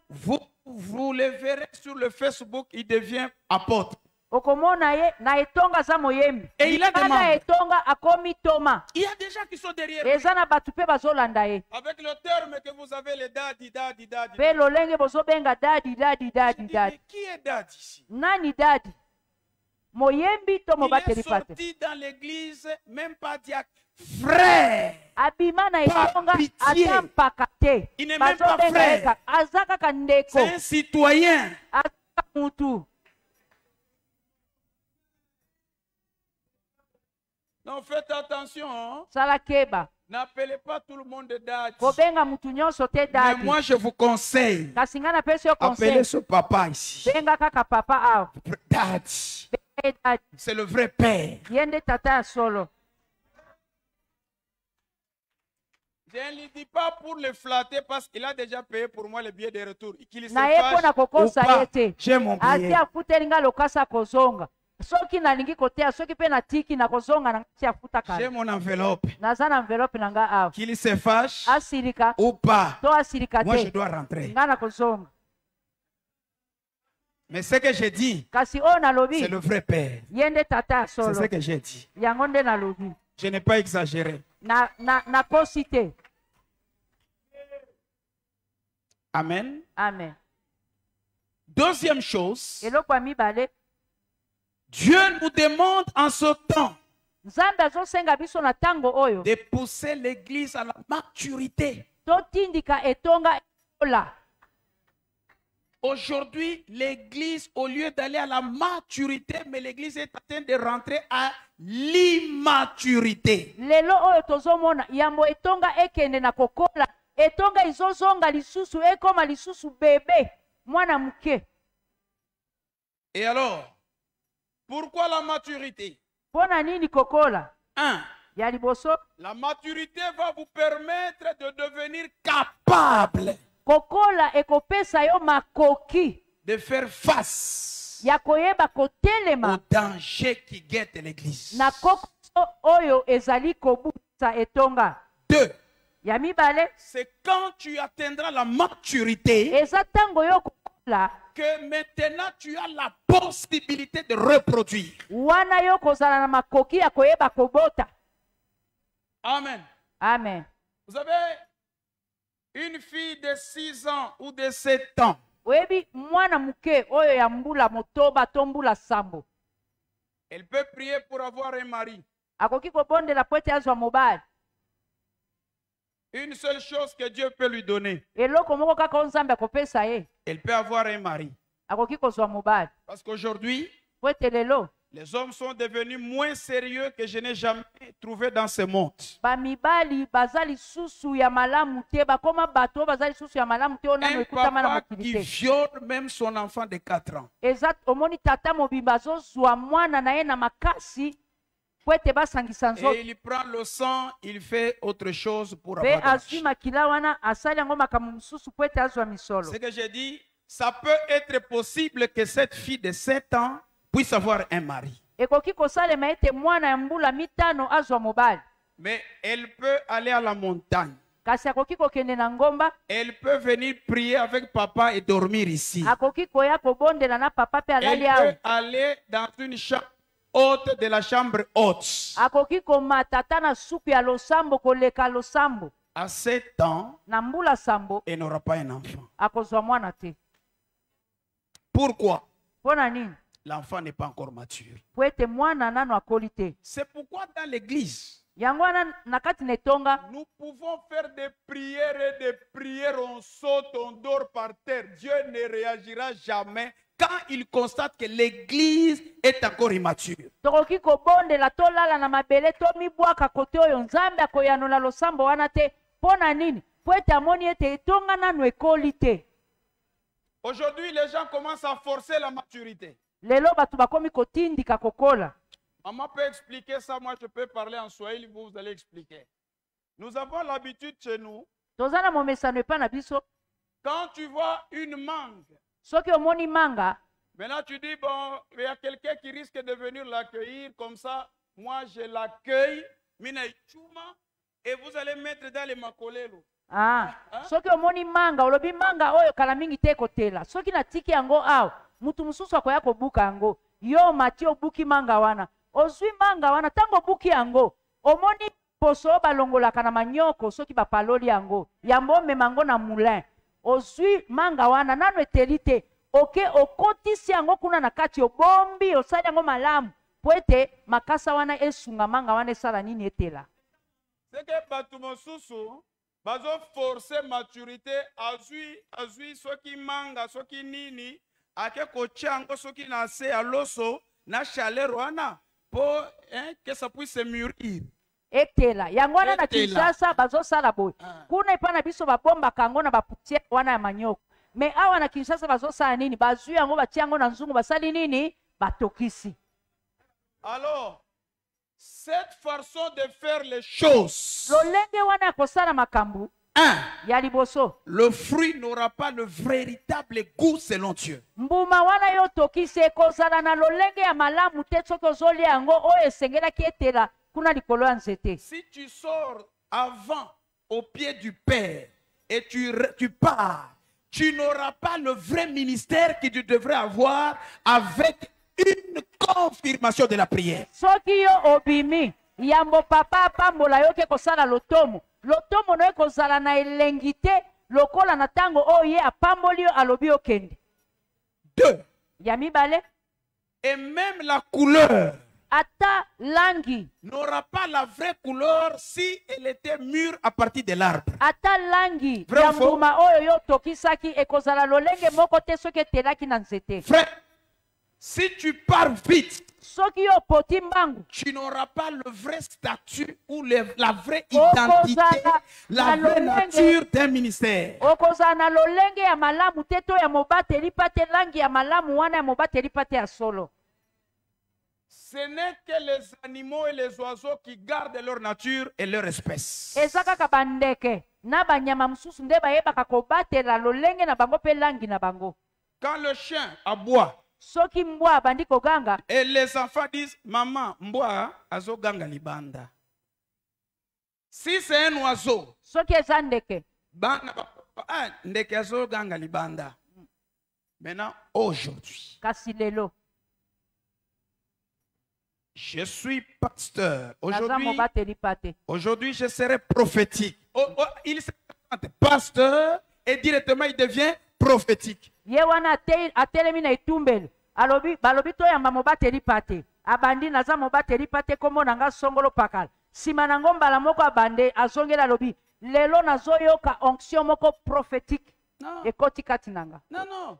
vous le verrez sur le Facebook, il devient apôtre. okomona ye na etonga za moyembi. Et il a des Ana membres. etonga akomi toma. Il y a des gens qui sont derrière lui. Eza na batu pe bazolanda ye. Avec le terme que vous avez, les dadi, dadi, dadi. Pe lolenge bozobenga dadi dadi Je dadi dis, dadi. mais qui est dadi ici? Nani dadi? Moyembi to Il est mobateli pate. sorti dans l'église, même pas diacre. Frère, Abima na Par etonga pitié. ata mpaka te. Il n'est même pas Bazobenga frère. ye kaka. Aza kaka ndeko. c'est un citoyen. Aza mutu. Non, faites attention. Hein? Sala keba. N'appelez pas tout le monde dadi. Kobenga mutu nyonso te Mais dadi. moi, je vous conseille, Kasi nga napesi yo appelez conseil. ce papa ici. Benga kaka papa awa. Dadi. Benga ye dadi. C'est le vrai père. Ye nde tata ya solo. Je ne lui dis pas pour le flatter parce qu'il a déjà payé pour moi le billet de retour. Qu'il se Na ye mpo na fâche ou kokosa pas, ye te. j'ai mon Ati billet. afuteli nga lokasa kozonga. Soki nalingi koteya soki mpe natiki na kozonga na ngati afuta J'ai kala. mon enveloppe. Naza na enveloppe na nga awa. Qu'il se fâche Asirika ou pas, to asirika moi je te. dois rentrer. Nga na kozonga. Mais ce que j'ai dit, kasi oyo nalobi c'est le vrai Père. ye nde tata ya C'est solo ce que j'ai dit. yango nde nalobi Je n'ai pas exagéré. nakosi te. Amen. Amen. Deuxième chose, eloko ya mibale, Dieu nous demande en ce temps nzambe azosenga biso na ntango oyo de pousser l'église à la maturité. totindika etonga ekola. Aujourd'hui, l'église, au lieu d'aller à la maturité, mais l'église est en train de rentrer à l'immaturité. Lelo oyo tozomona yambo etonga ekende na kokola, etonga izozonga lisusu ekoma lisusu bebe mwana muke. Et alors, pourquoi la maturité? Pona nini kokola? 1. Ya liboso, La maturité va vous permettre de devenir capable kokola ekopesa yo makoki de faire face ya koyeba au kotelema danger qui guette l'église. na kokoso oyo ezali kobusa etonga. 2. Ya mibale, C'est quand tu atteindras la maturité eza tango yo kokola que maintenant tu as la possibilité de reproduire. wana yo kozala na makoki ya koyeba kobota. Amen. Amen. Vous avez une fille de 6 ans ou de 7 ans. Oyebi mwana muke oyo ya mbula motoba to mbula sambo Elle peut prier pour avoir un mari. akoki kobondela po ete azwa mobali. Une seule chose que Dieu peut lui donner. Eloko moko kaka oyo nzambe akopesa ye, Elle peut avoir un mari. akoki kozwa mobali. Parce qu'aujourd'hui, Po ete lelo les hommes sont devenus moins sérieux que je n'ai jamais trouvé dans ce monde. bamibali baza lisusu ya malamu te, bakoma bato baza lisusu ya malamu te, onano Un ekutama na papa mokili qui te. viole même son enfant de 4 ans. Eza omoni tata mobimba azozwa mwana na ye na makasi po ete basangisa Et nzoto, il prend le sang, il fait autre chose pour pe avoir de azwi l'argent. makila wana asali yango makambo mosusu po ete azwa misolo. Ce que j'ai dit, ça peut être possible que cette fille de 7 ans puisse avoir un mari. Ekoki kosalema ete mwana ya mbula mitano azwa mobali, Mais elle peut aller à la montagne. kasi akoki kokende na ngomba, Elle peut venir prier avec papa et dormir ici. akoki koya kobondela na papa pe Elle alali awa, peut aller dans une chambre haute de la chambre haute. akoki komata ata na suku ya losambo koleka losambo. À 7 ans, Na mbula sambo elle n'aura pas un enfant. akozwa mwana te. Pourquoi? Pona nini? L'enfant n'est pas encore mature. Po ete mwana nano akoli te. C'est pourquoi dans l'église, Yango wana na kati na etonga nous pouvons faire des prières et des prières, on saute, on dort par terre. Dieu ne réagira jamais quand il constate que l'église est encore immature. tokoki kobondela tolala na mabele tomibwaka kote oyo nzambe akoyanola losambo wana te. Pona nini? Po ete amoni ete etonga nano ekoli te. Aujourd'hui, les gens commencent à forcer la maturité. Lelo batu bakomi kotindika kokola. Maman peut expliquer ça, moi je peux parler en Swahili, vous allez expliquer. Nous avons l'habitude chez nous, Toza na momesano epa na biso, quand tu vois une mangue, soki omoni manga, maintenant tu dis, bon, il y a quelqu'un qui risque de venir l'accueillir, comme ça, moi je l'accueille, mina ichuma, et vous allez mettre dans les makolelo. soki omoni manga, olobi manga oyo kala mingi te kotela. Soki na tiki yango aw, mutu mususu akoya kobuka yango. Yo mati obuki manga wana. Ozwi manga wana, tango buki yango, omoni poso balongolaka na manyoko soki bapaloli yango. Yambo memango na moulin. Ozwi manga wana, nano eteli te. Oke okotisi yango kuna na kati obombi, osali yango malamu. Po ete makasa wana esunga manga wana esala nini etela. C'est que batu mosusu, bazo forcer maturité, azui soki manga, soki nini, ake kochango soki na se aloso, na chaleur wana, pour que ça puisse se mûrir. Etela yango wana na Etela. Kinshasa bazosala boye. Kuna epa na biso babombaka yango na baputiere wana ya manyoko. Me awa na Kinshasa bazosala nini? Bazwi yango batia yango na nzungu basali nini? Batokisi. Alors, cette façon de faire les choses, Lolenge wana ya kosala makambo 1. ya liboso, Le fruit n'aura pas le véritable goût selon Dieu. mbuma wana yo tokisi ekozala na lolenge ya malamu te soki ozolia yango oyo esengelaki etela kuna likolo ya nzete. Si tu sors avant au pied du Père et tu pars tu n'auras pas le vrai ministère que tu devrais avoir avec une confirmation de la prière. Soki yo obimi, yambo papa pambola yo ke kosala lotomo. Lotomo no ekozala na elengite, lokola na tango oye apamboli yo alobi okende. 2. Yami bale. Et même la couleur Ata langi n'aura pas la vraie couleur si elle était mûre à partir de l'arbre. Ata langi Vrai ou faux? yambuma oyo yo tokisaki ekozala lolenge moko te soki etelaki na nzete. Frère, si tu pars vite, Soki yo poti mbangu, tu n'auras pas le vrai statut ou la vraie identité, la vraie nature d'un ministère. okozala na lolenge ya malamu te to ya mobateli pate langi ya malamu wana ya mobateli pate ya solo. Ce n'est que les animaux et les oiseaux qui gardent leur nature et leur espèce. Eza kaka bandeke na banyama mosusu nde bayebaka kobatela lolenge na bango pe langi na bango. Quand le chien aboie Soki mbwa bandi koganga, et les enfants disent maman mbwa azo ganga libanda. Si c'est un oiseau, soki eza ndeke, ndeke azo ganga libanda. Maintenant aujourd'hui, kasi lelo je suis pasteur. naza mobateli pate. Aujourd'hui, je serai prophétique. Il se présente pasteur et directement il devient prophétique. Ye wana atelemi na itumbelo. Balobi to yamba mobateli pate. Abandi naza mobateli pate komo nanga songolo pakala. Sima nango mbala moko abande azongela lobi. Lelo nazoyoka onction moko prophétique. Non. Ekoti kati nanga. Non, non.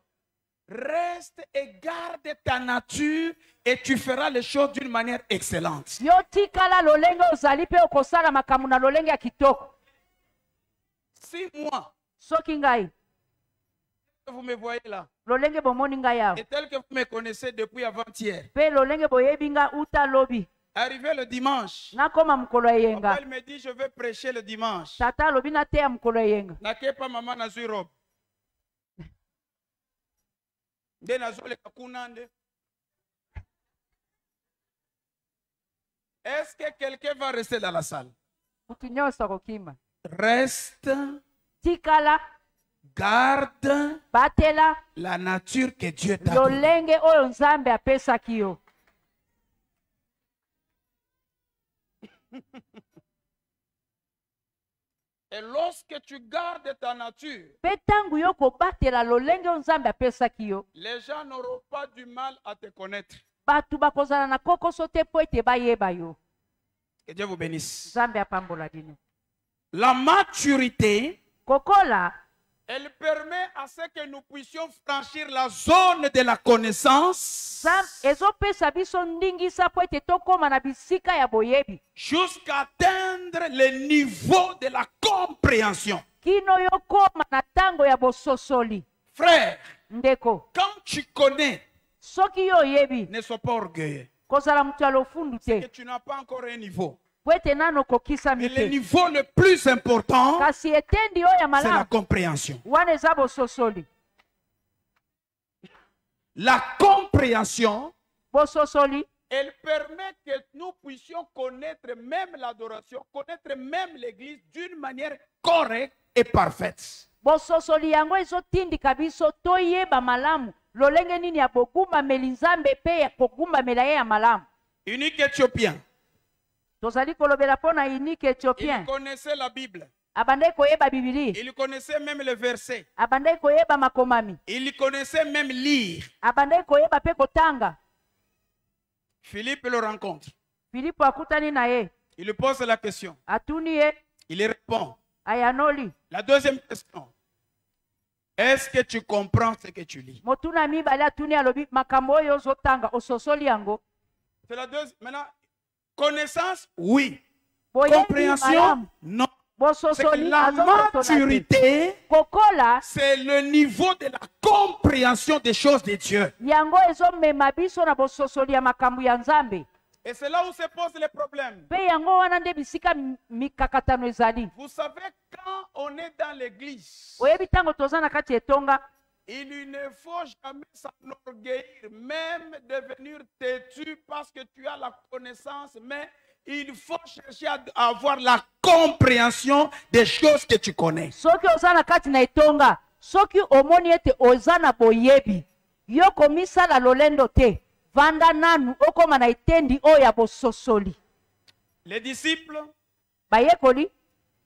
Reste et garde ta nature et tu feras les choses d'une manière excellente. Yo tikala lolenge ozali pe okosala makambo na lolenge ya kitoko. Si moi, Soki ngai, vous me voyez là, lolenge bomoni ngai awa. et tel que vous me connaissez depuis avant-hier, Pe lolenge boyebi nga uta lobi. arrivé le dimanche, Nakoma mukolo eyenga. papa il me dit je vais prêcher le dimanche. Tata lobi na te ya mukolo eyenga. Nakepa maman na zui robe. Nde nazoleka kuna nde. Est-ce que quelqu'un va rester dans la salle? Mutu nyonso akokima. Reste, Tikala, garde batela, la nature que Dieu t'a donnée. lolenge oyo Nzambe apesaki yo. Et lorsque tu gardes ta nature, Pe tangu yo kobatela lolenge oyo Nzambe apesaki yo, les gens n'auront pas du mal à te connaître. batu bakozala na kokoso te po ete bayeba yo. Que Dieu vous bénisse. Nzambe apambola dino. La maturité, Kokola, elle permet à ce que nous puissions franchir la zone de la connaissance ezopesa biso ndingisa po ete tokoma na bisika ya boyebi. jusqu'à atteindre le niveau de la compréhension. Kino yo koma na tango ya bososoli. Frère, Ndeko, quand tu connais, soki yo yebi, ne sois pas orgueilleux. kozala mutu ya lofundu Que te. tu n'as pas encore un niveau. Po ete nano kokisa Mais le mite. niveau le plus important, Kasi etendi oyo ya c'est la malamu, compréhension. wana eza bososoli. La compréhension, Bososoli, elle permet que nous puissions connaître même l'adoration, connaître même l'église d'une manière correcte et parfaite. bososoli yango ezotindika biso toyeba malamu lolenge nini ya bogumbameli Nzambe pe ya kogumbamela ye ya malamu. Unique éthiopien, Tozali kolobela mpo na unique il éthiopien. connaissait la Bible, Abandai koyeba Bibili, il connaissait même les versets, abandai koyeba makomami, il connaissait même lire. abandai koyeba pe kotanga. Philippe le rencontre, Filipo akutani na ye, il lui pose la question, atuni ye, il répond. ayanoli. La deuxième question, est-ce que tu comprends ce que tu lis? Motuna mibale atuni alobi makambo oyo ozotanga ososoli yango. C'est la deuxième. Maintenant, connaissance, oui. Boyebi Compréhension, malamu. non. C'est que Bososoli la maturité, kokola c'est le niveau de la compréhension des choses de Dieu. yango ezomema biso na bososoli ya makambo ya Nzambe. Et c'est là où se posent les problèmes. Pe yango wana nde bisika mikakatano ezali. Vous savez, quand on est dans l'église, Oyebi tango toza na kati etonga, il ne faut jamais s'enorgueillir, même devenir têtu parce que tu as la connaissance, mais il faut chercher à avoir la compréhension des choses que tu connais. soki oza na kati na etonga soki omoni ete ozana boyebi yo komisala lolendo te vanda nanu okoma na etendi oya bososoli. Les disciples, bayekoli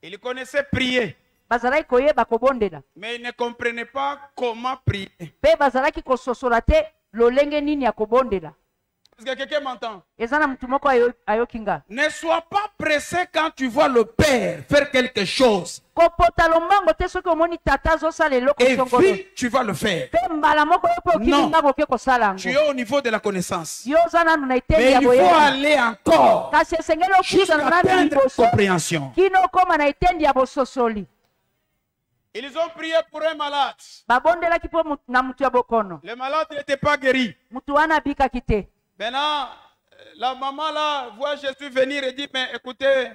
ils connaissaient prier, bazalaki koyeba kobondela mais ils ne comprenaient pas comment prier. pe bazalaki kososola te lolenge nini ya kobondela. Est-ce que quelqu'un m'entend? Ezana mutu moko ayokinga. Ne sois pas pressé quand tu vois le Père faire quelque chose. Kopota lombango te soki omoni tata azosala eloko Et songolo. vite, tu vas le faire. Pe mbala moko yo pe okilinga boke kosala Tu yango. es au niveau de la connaissance. Yo oza nanu na etendi Mais ya il faut boyebi. aller encore Kasi esengeli jusqu'à okutana nanu atteindre liboso compréhension. kino okoma na etendi ya bososoli. Ils ont prié pour un malade. Babondelaki mpo na mutu ya bokono. Le malade n'était pas guéri. Mutu wana abikaki te. Maintenant, la maman là voit Jésus venir et dit, mais écoutez,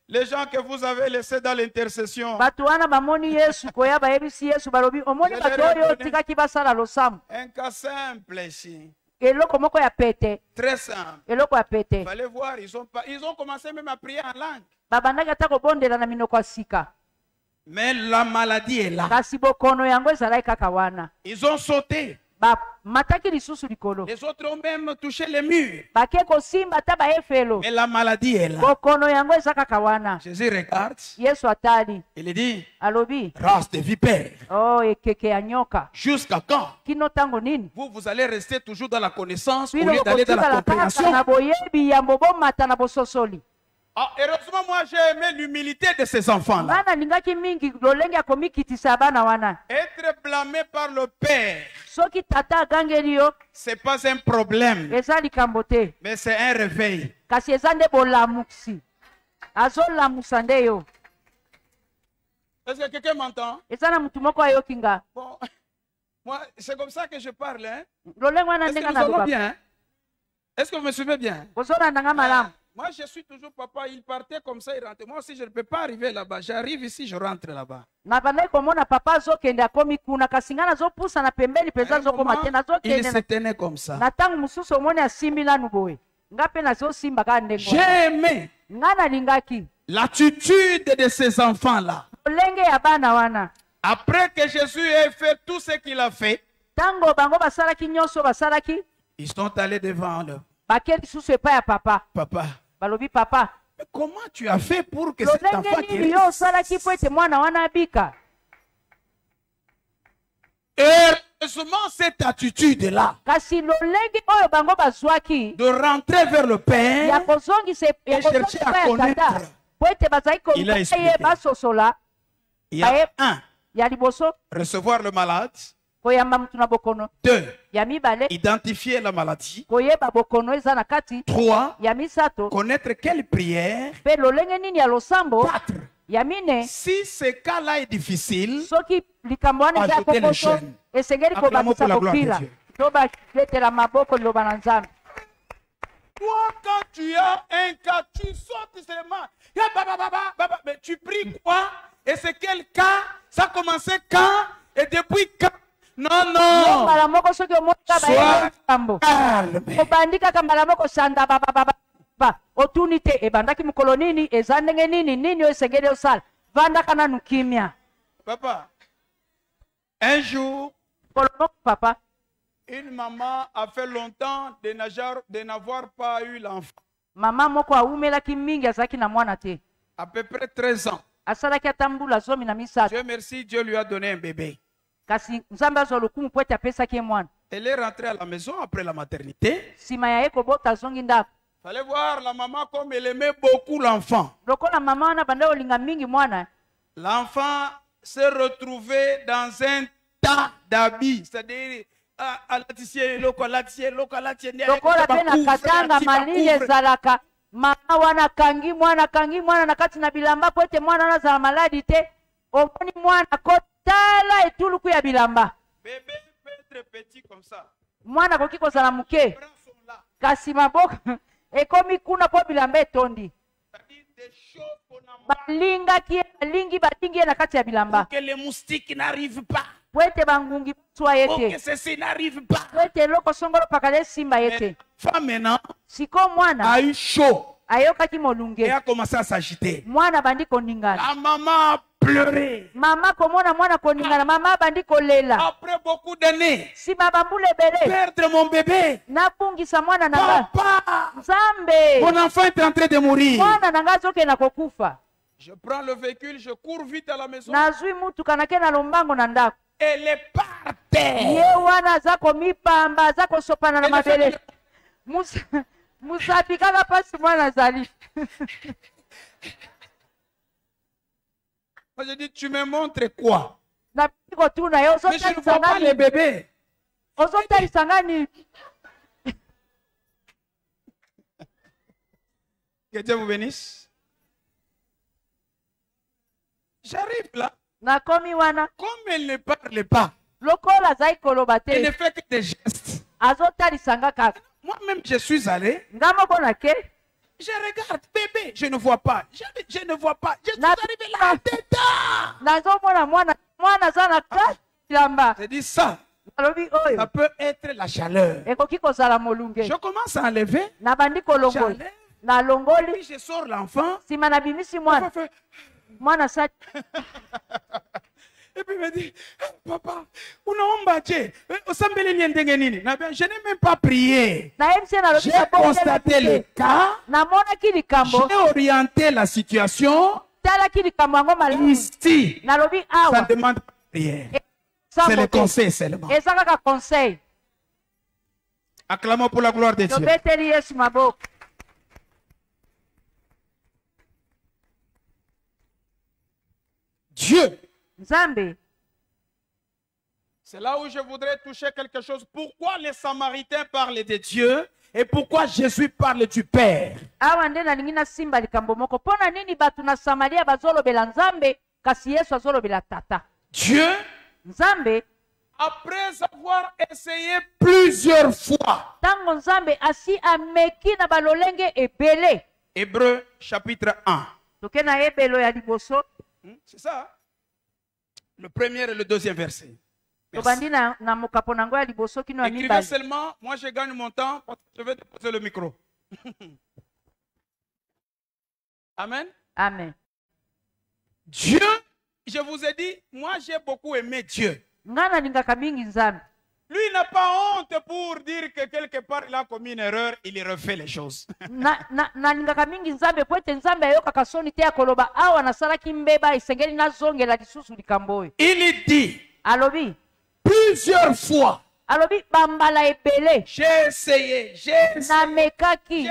les gens que vous avez laissés dans l'intercession, Batu wana bamoni Yesu koya bayebisi Yesu balobi omoni Je batu leur ai oyo donné. tikaki basala losamu. un cas simple ici, Eloko moko ya pete. très simple. Eloko ya pete. Il fallait voir, ils ont commencé même à prier en langue. Babandaki ata kobondela na minoko ya sika. Mais la maladie est là. Kasi bokono yango ezalaki kaka wana. Ils ont sauté. Bamataki lisusu likolo. Les autres ont même touché les murs. Bake kosimba ata baefelo. Mais la maladie est là. Bokono yango eza kaka wana. Jésus regarde. Yesu atali. Il dit, Alobi. race de vipères. Oh, ekeke ya nyoka. Jusqu'à quand Kino tango nini? vous allez rester toujours dans la connaissance au Bino lieu d'aller dans la kotikala kaka compréhension? na boyebi ya mbobomata na bososoli. Ah, heureusement, moi j'ai aimé l'humilité de ces enfants-là. Bana lingaki mingi lolenge ya komikitisa bana wana. Être blâmé par le Père, Soki tata agangeli yo, c'est pas un problème, eza likambo te. mais c'est un réveil. Kasi eza nde bolamuksi. Azolamusa nde yo. Est-ce que quelqu'un m'entend? Eza na mutu moko ayokinga. Bon, moi, c'est comme ça que je parle. Hein? Lolenge wana Est-ce que ndenga nous na allons loba. bien? Hein? Est-ce que vous me suivez bien? Kozona ndanga malamu. Moi, je suis toujours papa. Il partait comme ça, il rentrait. Moi aussi, je ne peux pas arriver là-bas. J'arrive ici, je rentre là-bas. Na bandai komona papa azokende akomi kuna kasi nga nazopusa na pembeni penza azokoma te Il nazokende se tenait comme ça. na ntango mosusu omoni asimbi nanu boye nga mpe nazosimba kaka ndenge J'ai wana. aimé Nga nalingaki l'attitude de ces enfants-là. lolenge ya bana wana. Après que Jésus ait fait tout ce qu'il a fait, Ntango bango basalaki nyonso basalaki ils sont allés devant le bake lisusu epai ya papa papa. balobi papa Mais comment tu as fait pour que cet enfant lolenge nini yo guérisse? osalaki mpo ete mwana wana abika. Heureusement, cette attitude-là Kasi lolenge oyo bango bazwaki de rentrer vers le ya Père, kozongisa Et chercher à epai ya tata connaître. po ete bazali Il a koye expliqué. basosola il y a un, ya liboso recevoir le malade. koyamba mutu na bokono. Deux, Ya mibale identifier la maladie. koyeba bokono eza na kati. Trois, Ya misato connaître quelle prière. mpe lolenge nini ya losambo. Quatre, Ya mine si ce cas-là est difficile, soki likambo wana eza ya Ajouter les kokoso chaînes. esengeli Acclamons pour kobakisa la gloire de kopila Dieu. to baletela maboko liloba na Nzambe. toi, quand tu as un cas, tu sautes seulement. Ya, mais tu pries quoi? Et c'est quel cas? Ça a commencé quand? Et depuis quand? Non, non. mbala moko soki omonika Sois bayelikambo calme. obandi kaka mbala moko sanda otuni te ebandaki mokolo nini eza ndenge nini nini oyo esengeli osala vandaka nanu kimia. Papa, un jour, Mokolo moko papa une maman a fait longtemps de n'avoir pas eu l'enfant. mama moko awumelaki mingi azalaki na mwana te À peu près 13 ans. asalaki ata mbula 13. Dieu merci, Dieu lui a donné un bébé. kasi Nzambe azwa lokumu mpo ete apesaki ye mwana. Elle est rentrée à la maison après la maternité. Nsima ya ye kobota azongi ndako. Fallait voir la maman comme elle aimait beaucoup l'enfant. Lokola mama wana banda olinga mingi mwana. L'enfant s'est retrouvé dans un tas d'habits. C'est-à-dire, lokola pe na katanga malili ezalaka mama wana kangi mwana na kati na bilamba po ete mwana wana azala maladi te. Omoni mwana kotala etuluku ya bilamba. Bébé peut être petit comme ça. Mwana koki kozala muke. Les bras sont là. Kasi maboko ekomi kuna po bilamba etondi. C'est-à-dire des choses qu'on a Balingi ye na kati ya bilamba. pour que les moustiques n'arrivent pas. Po ete bangungi swa Pour que yete. ceci n'arrive pas. Po ete eloko songolo pakale simba Mais yete. la femme maintenant Siko mwana a eu chaud ayokaki et molunge. a commencé à s'agiter. Mwana bandi koningana. La maman a pleurer. Mama komona mwana koningana, mama bandi kolela. Après beaucoup d'années, Si mabambule bele. perdre mon bébé. Nabungisa mwana nanga. Papa, Nzambe. mon enfant est en train de mourir. Mwana nanga zoke na kokufa. Je prends le véhicule, je cours vite à la maison. Nazwi mutuka nake na lombango na ndako. Elle est par terre. Ye wana zako mipamba, zako sopana na mabele. Musa pikaka pasi mwana zali. Moi je dis, tu me montres quoi? Na piko tuna yo Mais je ne vois pas les bébés. Ozotalisa ngani? Que Dieu vous bénisse. J'arrive là. Nakomi wana. Comme elle ne parle pas, Lokola zai koloba elle ne te. fait que des gestes. Azotalisa nga kaka. Moi-même, je suis allé. Ngamo bona ke? Je regarde, bébé, je ne vois pas. Je ne vois pas. Je suis Na- arrivé là dedans. Nazomona mwana za na kati lamba. Je dis ça. Nalobi Ça oyo. peut être la chaleur. Ekoki kozala molunge. Je commence à enlever. Na bandi kolongoli. J'enlève. Na Puis longoli. je sors l'enfant. Sima na bimisi mwana. Mwana sa. Et puis il me dit, papa, je n'ai même pas prié. Na MC na lobi J'ai na constaté le cas. Na mona ki likambo. J'ai orienté la situation. Tala ki likambo yango malamu. Ici, Na lobi ça awa. demande pas de prière. Sans C'est le moto. conseil seulement. Eza kaka conseil. Acclamons pour la gloire de Dieu. Tobeteli Yesu maboko. Dieu. Nzambe. C'est là où je voudrais toucher quelque chose. Pourquoi les Samaritains parlent de Dieu et pourquoi Jésus parle du Père? Awa nde nalingi nasimba likambo moko. Pona nini batu na Samaria bazolobela Nzambe kasi Yesu azolobela tata. Dieu, Nzambe après avoir essayé plusieurs fois, tango Nzambe asi ameki na balolenge ebele. Hébreux chapitre 1. Toke na ebelo ya liboso. C'est ça, hein? Le premier et le deuxième verset. Merci. Tobandi na mokapo nango ya liboso kino ya Écrivez mibali. seulement, moi je gagne mon temps parce que je vais déposer le micro. Amen. Amen. Dieu, je vous ai dit, moi j'ai beaucoup aimé Dieu. Nga nalingaka mingi Nzambe. Lui il n'a pas honte pour dire que quelque part il a commis une erreur, il refait les choses. Nalingaka mingi Nzambe po ete Nzambe ayokaka soni te ya koloba awa nasalaki mbeba esengeli nazongela lisusu likambo oyo. Il dit Alobi. plusieurs fois, Alobi bambala ebele. j'ai essayé, Namekaki.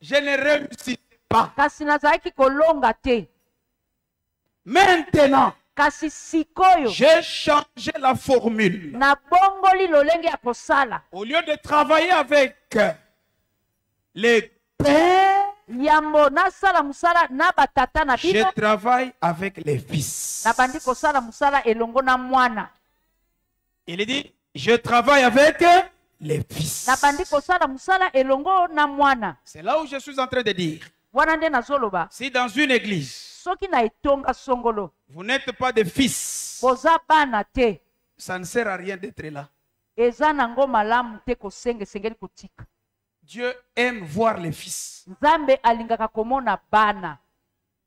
je ne réussis pas. Kasi nazalaki kolonga te. Maintenant, Kasi sikoyo. j'ai changé la formule. Na bongoli lolenge ya kosala. Au lieu de travailler avec les pères, Yambo nasala musala na batata na je bino. travaille avec les fils. Na bandi kosala musala elongo na mwana. Il dit, je travaille avec les fils. Na bandi kosala musala elongo na mwana. C'est là où je suis en train de dire. Wana nde nazoloba. Si dans une église, Soki na etonga songolo. vous n'êtes pas des fils, Boza bana te. ça ne sert à rien d'être là. Eza nango malamu te kosenge sengeli kotika. Dieu aime voir les fils. Nzambe alingaka komona bana.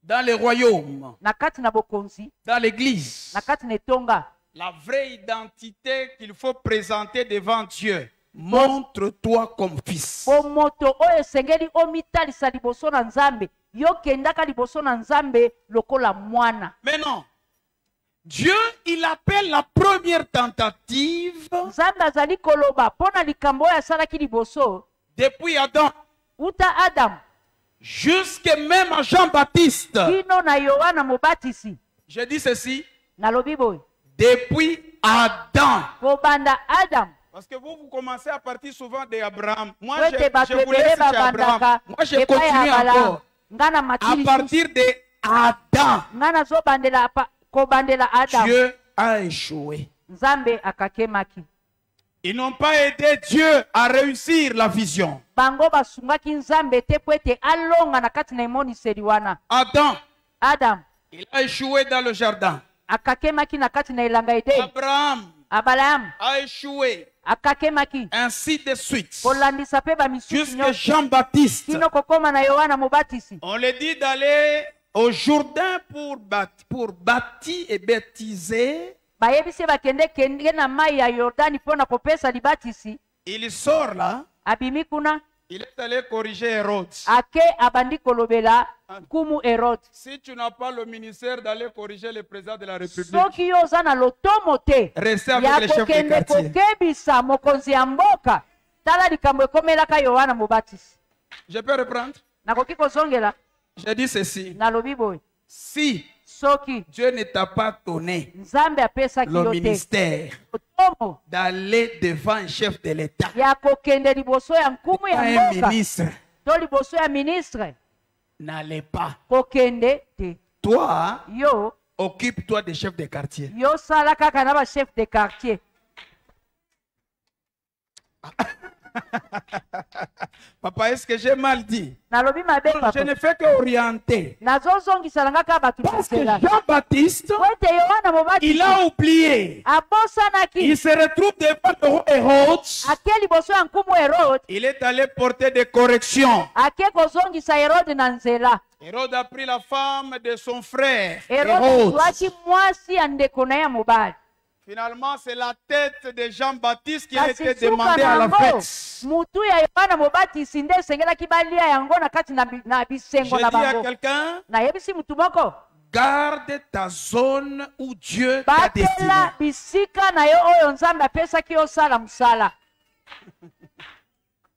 Dans les royaumes, Na kati na bokonzi. dans l'église, Na kati na etonga. la vraie identité qu'il faut présenter devant Dieu. Montre-toi comme fils. Bomoto oyo esengeli omitalisa liboso na Nzambe. Yo kendaka liboso na Nzambe lokola mwana. Mais non. Dieu, il appelle la première tentative Nzambe azali koloba pona likambo oyo asalaki liboso. depuis Adam Uta Adam. jusque même à Jean-Baptiste. Kino na Yohana mobatisi. Je dis ceci, Nalobi boy. depuis Adam. Kobanda Adam. Parce que vous commencez à partir souvent d'Abraham. Moi, Wete je vous laisse chez Abraham. Moi, je continue encore. Ngana À matili. partir d'Adam, Ngana zobandela kobandela Adam. Dieu a échoué. Nzambe akakemaki. Ils n'ont pas aidé Dieu à réussir la vision. Bango basungaki Nzambe te po ete alonga na kati na emoniseli wana. Adam, Adam il a échoué dans le jardin. akakemaki na kati na elanga Eden. Abraham, a échoué. Ainsi de suite. Jusque Jean-Baptiste. On lui dit d'aller au Jourdain pour bâtir et baptiser. Il sort là. Il est allé corriger Hérode. Si tu n'as pas le ministère d'aller corriger le président de la République, restez avec les chefs de quartier. Je peux reprendre? Je dis ceci. Si Dieu ne t'a pas donné le ministère d'aller devant un chef de l'État, un ministre, n'allez pas. Toi, occupe-toi des chefs de quartier. Papa, est-ce que j'ai mal dit? Je ne fais qu'orienter. Parce que Jean-Baptiste, il a oublié. Il se retrouve devant Hérode. Il est allé porter des corrections. Hérode a pris la femme de son frère. Hérode. Finalement, c'est la tête de Jean-Baptiste qui a été demandée à la fête. Je dis à quelqu'un, garde ta zone où Dieu t'a destiné.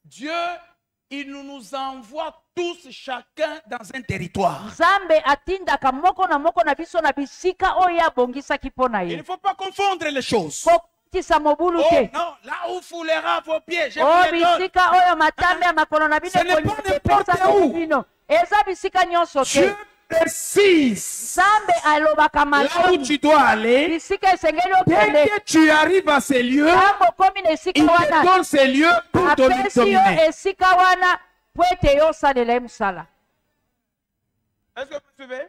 Dieu, il nous envoie tous chacun dans un territoire. Il ne faut pas confondre les choses. Oh non, là où foulera vos pieds, je vous le donne. Ce n'est pas n'importe où. Dieu précise là où tu dois aller. Dès que tu arrives à ces lieux, il te donne ces lieux pour te dominer. Est-ce que vous suivez?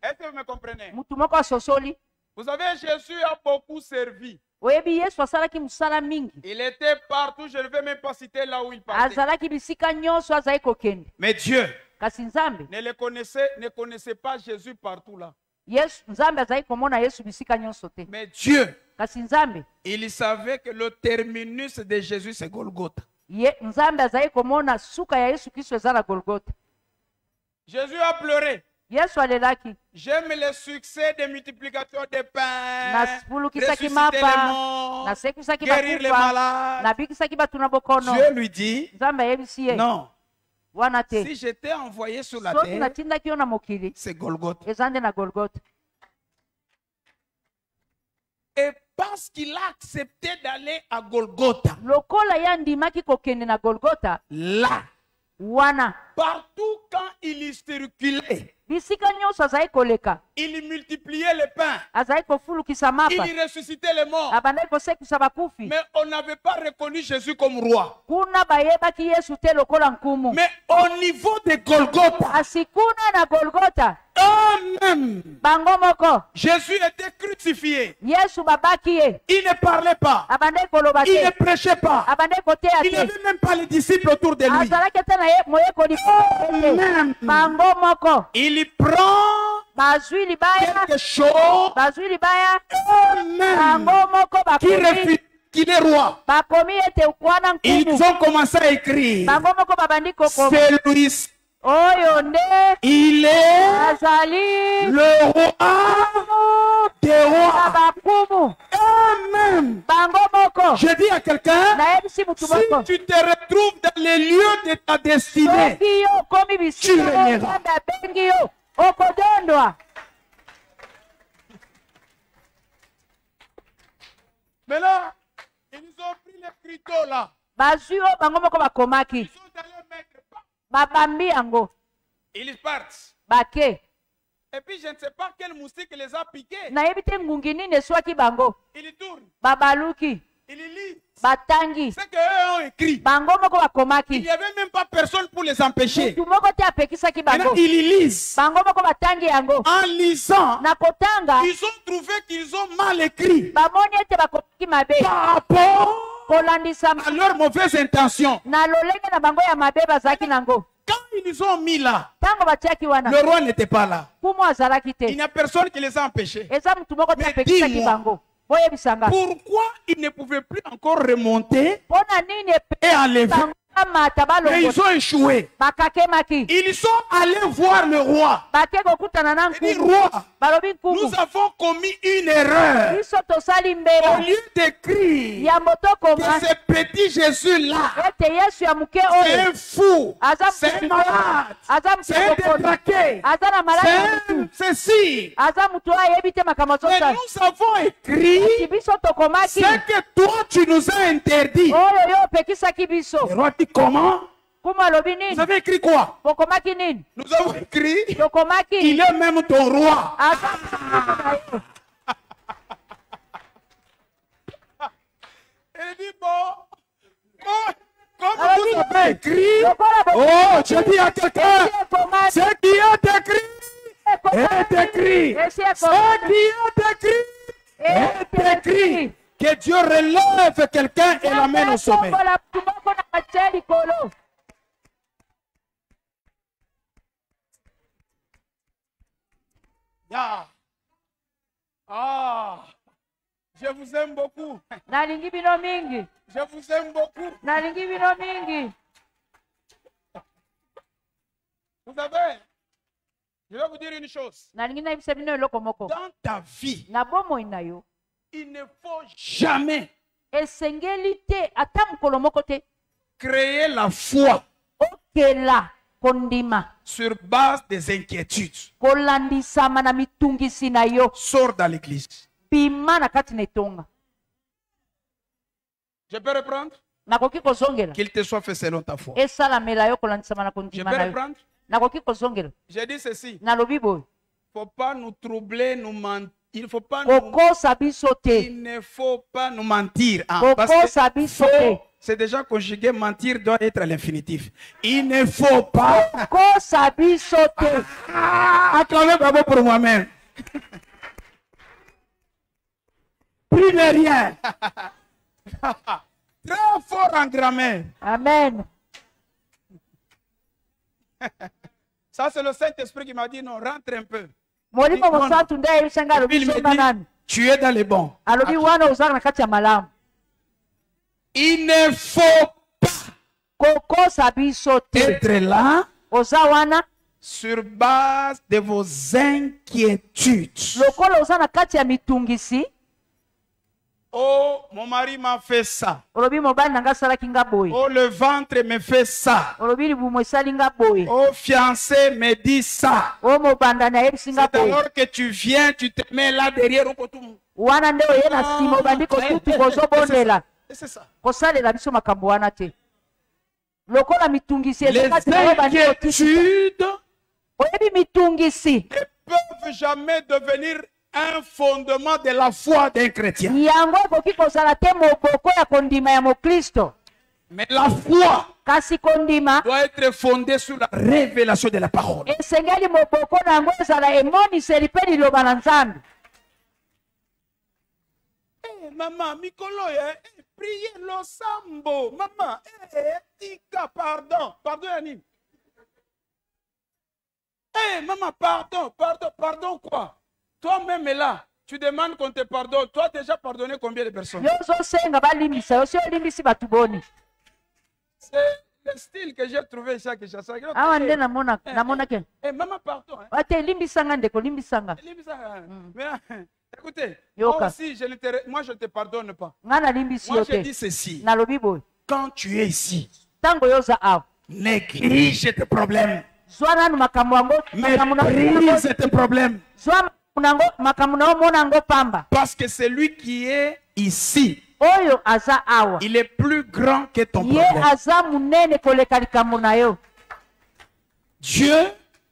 Est-ce que vous me comprenez? Vous savez, Jésus a beaucoup servi. Il était partout, je ne vais même pas citer là où il partait. Mais Dieu ne connaissait pas Jésus partout là. Mais Dieu, il savait que le terminus de Jésus c'est Golgotha. Jésus a pleuré. J'aime le succès des multiplications des pains, ressusciter les morts, guérir les malades. Dieu lui dit, non, si j'étais envoyé sur la terre, c'est Golgotha. Et parce qu'il a accepté d'aller à Golgotha, là, partout quand il circulait, il multipliait les pains, il ressuscitait les morts, mais on n'avait pas reconnu Jésus comme roi. Mais au niveau de Golgotha, eux-mêmes, Jésus était crucifié. Il ne parlait pas, il ne prêchait pas, il n'avait même pas les disciples autour de lui. Il prend quelque chose qui refuse qu'il est roi. Ils ont commencé à écrire. Celui-ci, il est le roi des rois. Amen. Je dis à quelqu'un, si tu te retrouves dans les lieux de ta destinée, tu régneras. Mais là, ils ont pris les criteaux là. Ils sont allés mettre. Ils partent. Et puis je ne sais pas quel moustique les a piqués. Ils tournent. batangi c'est qu'eux ont écrit. bango moko bakomaki Il n'y avait même pas personne pour les empêcher. mutu moko te apekisaki Maintenant, bango ils lisent. bango moko batangi yango En lisant, na kotanga ils ont trouvé qu'ils ont mal écrit bamoni ete bakomaki mabe par rapport kolandisa à leurs mauvaises intentions. na lolenge na bango ya mabe bazalaki nango Quand ils ont mis là, ntango batiaki wana le roi n'était pas là. kumu azalaki Il te n'y a personne qui les a empêchés. eza mutu moko te Mais apekisaki dis-moi, bango boyebisanga pourquoi ils ne pouvaient plus encore remonter mpo na nini et enlever? bango amata Et ils balongo ont échoué. bakakemaki Ils sont allés voir le roi. bake kokutana na Il dit, nkumu roi, balobi nous nkumu avons commis une erreur. biso tosali Au mbeya lieu d'écrire yambo que tokoma ce petit Jésus-là, ete yesu ya moke c'est oyo un fou, aza c'est un malade, aza c'est un détraqué, aza na maladi ya c'est mutu ceci. aza mutu oyo ayebi te makambo Mais azosala nous avons écrit eti biso tokomaki ce que toi tu nous as interdit. oyo yo opekisaki biso Le roi dit comment? kumu alobi Vous nini avez écrit quoi? bokomaki nini Nous avons écrit, tokomaki il est même ton roi. aza na yo Il dit bon, comme vous avez écrit, lokola oh, je dis à quelqu'un, bokomaki ce qui est écrit est écrit. esi Ce ekomaki qui est écrit. Que Dieu relève quelqu'un et l'amène au sommet. Tombola mutu moko na batie likolo Yeah. Ah, je vous aime beaucoup. nalingi bino mingi Je vous aime beaucoup. nalingi bino mingi Vous savez, je vais vous dire une chose. nalingi nayebisa bino eloko moko Dans ta vie, na bomoi na yo il ne faut jamais esengeli te ata mokolo moko te créer la foi okela kondima sur base des inquiétudes. kolandisama na mitungisi na yo Sors dans l'église. bima na kati na etonga Je peux reprendre? nakoki kozongela Qu'il te soit fait selon ta foi. esalamela yo kolandisama na Je kondima peux na yo reprendre? nakoki kozongela J'ai dit ceci. nalobi boye Il ne faut pas nous troubler, nous mentir. Il ne faut pas nous... kokosa biso te Il ne faut pas nous mentir. Hein, parce kokosa que biso te faux, c'est déjà conjugué. Mentir doit être à l'infinitif. Il ne faut pas. kokosa biso te Acclamez bravo pour moi-même. Plus de rien. Très fort en grammaire. amen Ça, c'est le Saint-Esprit qui m'a dit non, rentre un peu. molimo Non, mosantu nde ayebisanga Et alobi puis il somba me nani dit, tu es dans les bons. alobi wana ozala na kati ya malamu Il ne faut pas kokosa biso te être là oza wana sur base de vos inquiétudes. lokola oza na kati ya mitungisi Oh, mon mari m'a fait ça. olobi mobali na nga asalaki nga boye Oh, le ventre me fait ça. olobi libumu esali nga boye Oh, fiancé me dit ça. o mobandani ayebisi nga C'est boye alors que tu viens, tu te mets là derrière au potou. wana nde oye na nsima obandi kosutu kozobondela C'est ça. kosalela biso makambo wana te lokola mitungisi eza Les kati na yo obandi kotisi inquiétudes oyebi mitungisi ne peuvent jamais devenir un fondement de la foi d'un chrétien. yango ekoki kozala te moboko ya kondima ya mokristo Mais la foi kasi kondima doit être fondée sur la révélation de la parole. esengeli moboko na yango ezala emoniseli mpe liloba na nzambe Eh, maman, Mikolo, priez le sambo. Maman, tika, pardon. Pardon, Yannick. Maman, pardon quoi? Toi-même est là. Tu demandes qu'on te pardonne. Toi, déjà pardonné combien de personnes? yo ozosenga balimbisa yo si olimbisi bato boni C'est le style que j'ai trouvé chaque chasse. awa nde namonaki Maman, pardon. ate limbisanga ndeko limbisanga Écoutez, Yoka. moi aussi, moi je ne te pardonne pas. nga nalimbisi Moi, yo je te dis ceci. nalobi boye Quand tu es ici, ntango yo oza awa néglige tes problèmes. zwa nanu makambo yango Méprise tes problèmes. zwa makambo na yo mona yango pamba Parce que celui qui est ici, oyo aza awa il est plus grand que ton ye problème. aza munene koleka likambo na yo Dieu,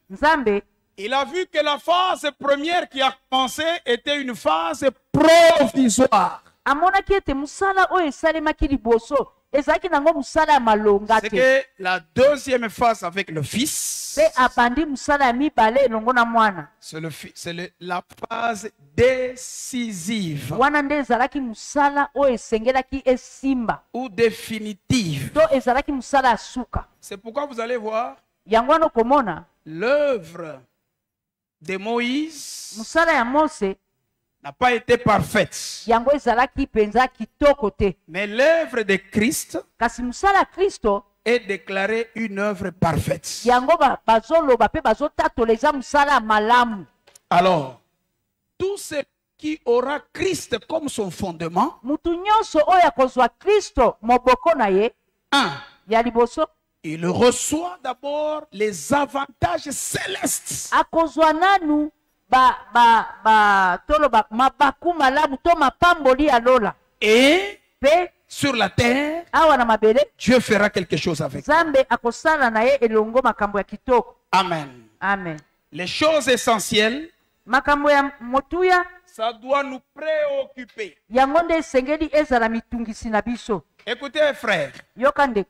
nzambe il a vu que la phase première qui a commencé était une phase provisoire. amonaki ete musala oyo esalemaki liboso ezalaki nango musala ya malonga C'est te. que la deuxième phase avec le fils, Mpe abandi musala ya mibale elongo na mwana. c'est la phase décisive Wana nde ezalaki musala oyo esengelaki esimba ou définitive. to ezalaki musala ya suka. C'est pourquoi vous allez voir Yango wana okomona l'œuvre de Moïse musala ya Mose n'a pas été parfaite. yango ezalaki penza kitoko te. Mais l'œuvre de Christ Kasi musala ya Kristo est déclarée une œuvre parfaite. yango bazoloba pe bazotatola eza musala ya malamu. Alors, tout ce qui aura Christ comme son fondement, Mutu nyonso oyo akozwa Kristo moboko na ye ya liboso il reçoit d'abord les avantages célestes. akozwa nanu toloba mabaku malamu to mapamboli ya lola. Et Pe sur la terre, awa na mabele Dieu fera quelque chose avec. Nzambe akosala na ye elongo makambo ya kitoko. Amen. Amen. Les choses essentielles, Makambo ya motuya ça doit nous préoccuper. yango nde esengeli ezala mitungisi na biso. Écoutez, frère, Yoka ndeko,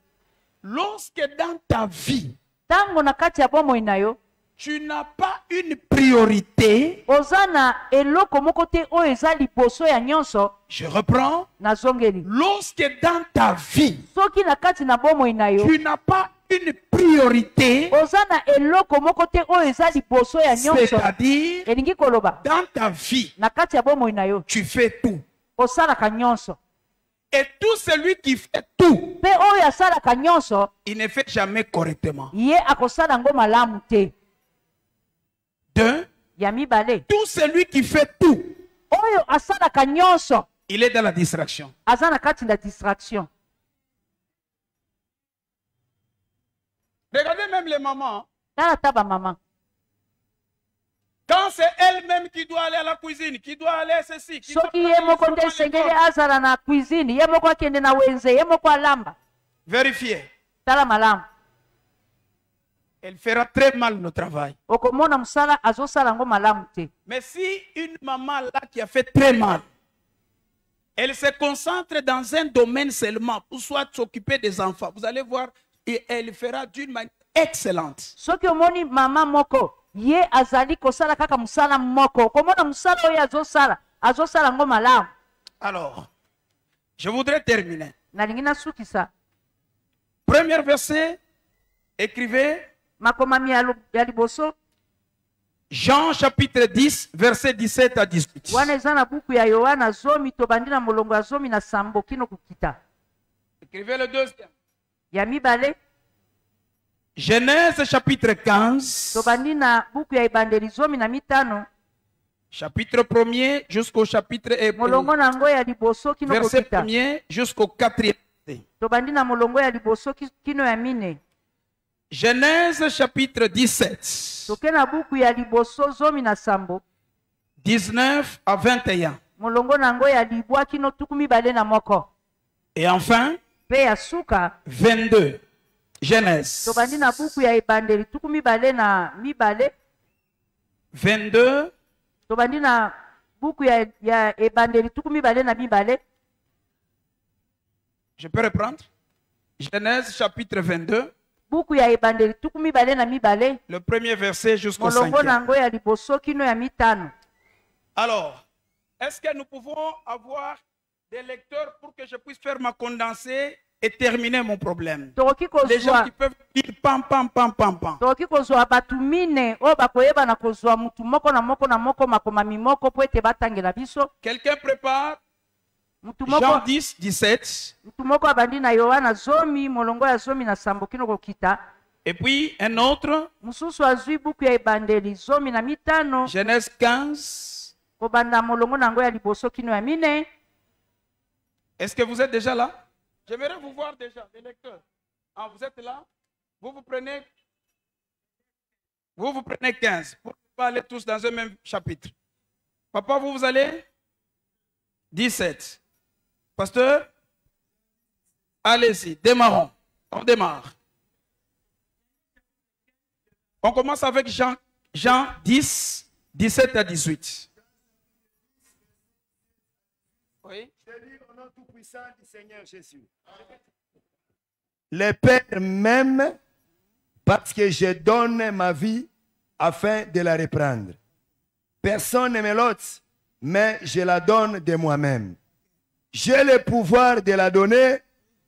lorsque dans ta vie, ntango na kati ya bomoi na yo tu n'as pas une priorité, oza na eloko moko te oyo eza liboso ya nyonso, je reprends, nazongeli. lorsque dans ta vie, Soki na kati na bomoi na yo tu n'as pas une priorité, oza na eloko moko te oyo eza liboso ya nyonso, c'est-à-dire, elingi koloba dans ta vie, na kati ya bomoi na yo tu fais tout. osalaka nyonso. Et tout celui qui fait tout, Pe oyo asalaka nyonso il ne fait jamais correctement. ye akosala ngo malamu te. Deux, Ya mibale, tout celui qui fait tout, oyo asalaka nyonso il est dans la distraction. aza na kati na distraction. Regardez même les mamans. Tala ta bamama, Quand c'est elle-même qui doit aller à la cuisine, qui doit aller ceci, qui doit soki aller ye moko nde esengeli azala na cuisine, ye moko akende na wenze, ye moko alamba. vérifier. Tala malamu, Elle fera très mal le travail. okomona musala azosala ngo malamu te. Mais si une maman là qui a fait très mal, elle se concentre dans un domaine seulement pour soit s'occuper des enfants, vous allez voir, et elle fera d'une manière excellente. Soki omoni mama moko ye azali kosala kaka musala moko, okomona musala oyo azosala ngo malamu. Alors, je voudrais terminer. Nalingi nasukisa Premier verset, écrivez makomami ya liboso Jean chapitre 10, verset 17 à 18. wana eza na buku ya Yohana zomi tobandi na molongo ya zomi na sambo kino kukita. Écrivez le deuxième. Ya mibale Genèse chapitre 15, tobandi na buku ya ebandeli zomi na mitano chapitre 1er jusqu'au chapitre molongo na ngo ya liboso kino verset kokita. 1er jusqu'au 4e. Tobandi na molongo ya liboso kino ya mine. Genèse chapitre 17, Toke na buku ya liboso zomi na sambo 19 à 21. molongo na ngo ya libwa kino tuku mibale na moko. Et enfin, Pe ya suka 22. Genèse tobandi na buku ya ebandeli tuku mibale na mibale 22, tobandi na buku ya ebandeli tuku mibale na mibale. je peux reprendre. Genèse chapitre 22, Buku ya ebandeli tuku mibale na mibale le premier verset jusqu'au molongo na 5e. ngo ya liboso kino ya mitano. Alors, est-ce que nous pouvons avoir des lecteurs pour que je puisse faire ma condensée et terminer mon problème? Tokoki Les gens kozwa qui peuvent dire pam, pam, pam, pam, pam. tokoki kozwa batu mine oyo bakoyeba na kozwa mutu moko na moko na moko makomami moko po ete batangela biso. Quelqu'un prépare Mutu Jean moko 10, 17. mutu moko abandi na Yohana zomi molongo ya zomi na sambo kino kokita. Et puis un autre, Mususu azwi buku ya ebandeli zomi na mitano Genèse 15. kobanda molongo na ngo ya liboso kino ya mine. Est-ce que vous êtes déjà là? J'aimerais vous voir déjà, les lecteurs. Ah, vous êtes là? Vous prenez 15 pour ne pas aller tous dans un même chapitre. Papa, vous allez 17. Pasteur, allez-y, démarrons. On démarre. On commence avec Jean 10, 17 à 18. Oui. Je lis au nom tout-puissant du Seigneur Jésus. Les pères m'aiment parce que je donne ma vie afin de la reprendre. Personne ne me l'ôte, mais je la donne de moi-même. J'ai le pouvoir de la donner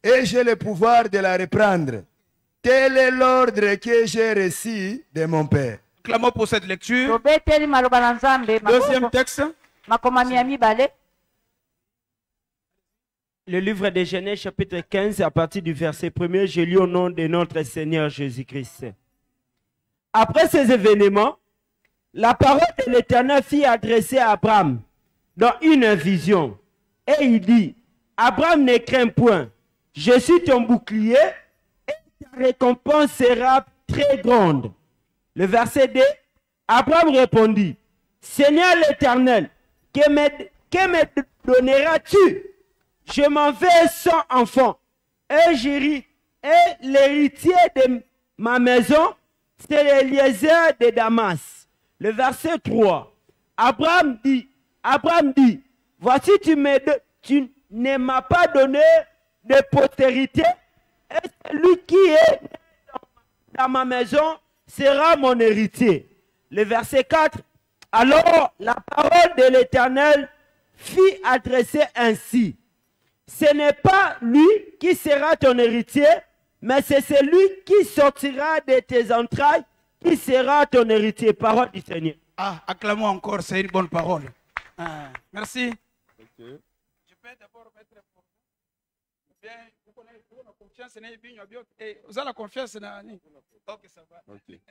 et j'ai le pouvoir de la reprendre. Tel est l'ordre que j'ai reçu de mon Père. Clamons pour cette lecture. Deuxième texte. Le livre de Genèse chapitre 15 à partir du verset 1er, je lis au nom de notre Seigneur Jésus-Christ. Après ces événements, la parole de l'Éternel fut adressée à Abraham dans une vision. Et il dit, Abraham, ne crains point, je suis ton bouclier et ta récompense sera très grande. Le verset 2, Abraham répondit, Seigneur l'Éternel, que me donneras-tu? Je m'en vais sans enfant, et l'héritier de ma maison, c'est Eliezer de Damas. Le verset 3, Abraham dit, voici tu ne m'as pas donné de postérité, et celui qui est dans ma maison sera mon héritier. Le verset 4, alors la parole de l'Éternel fut adressée ainsi. Ce n'est pas lui qui sera ton héritier, mais c'est celui qui sortira de tes entrailles qui sera ton héritier. Parole du Seigneur. Ah, acclamons encore, c'est une bonne parole. Ah, merci. Okay. Je peux d'abord mettre pour vous. Bien, vous connaissez la confiance, vous avez la confiance. Ok, ça va. Okay.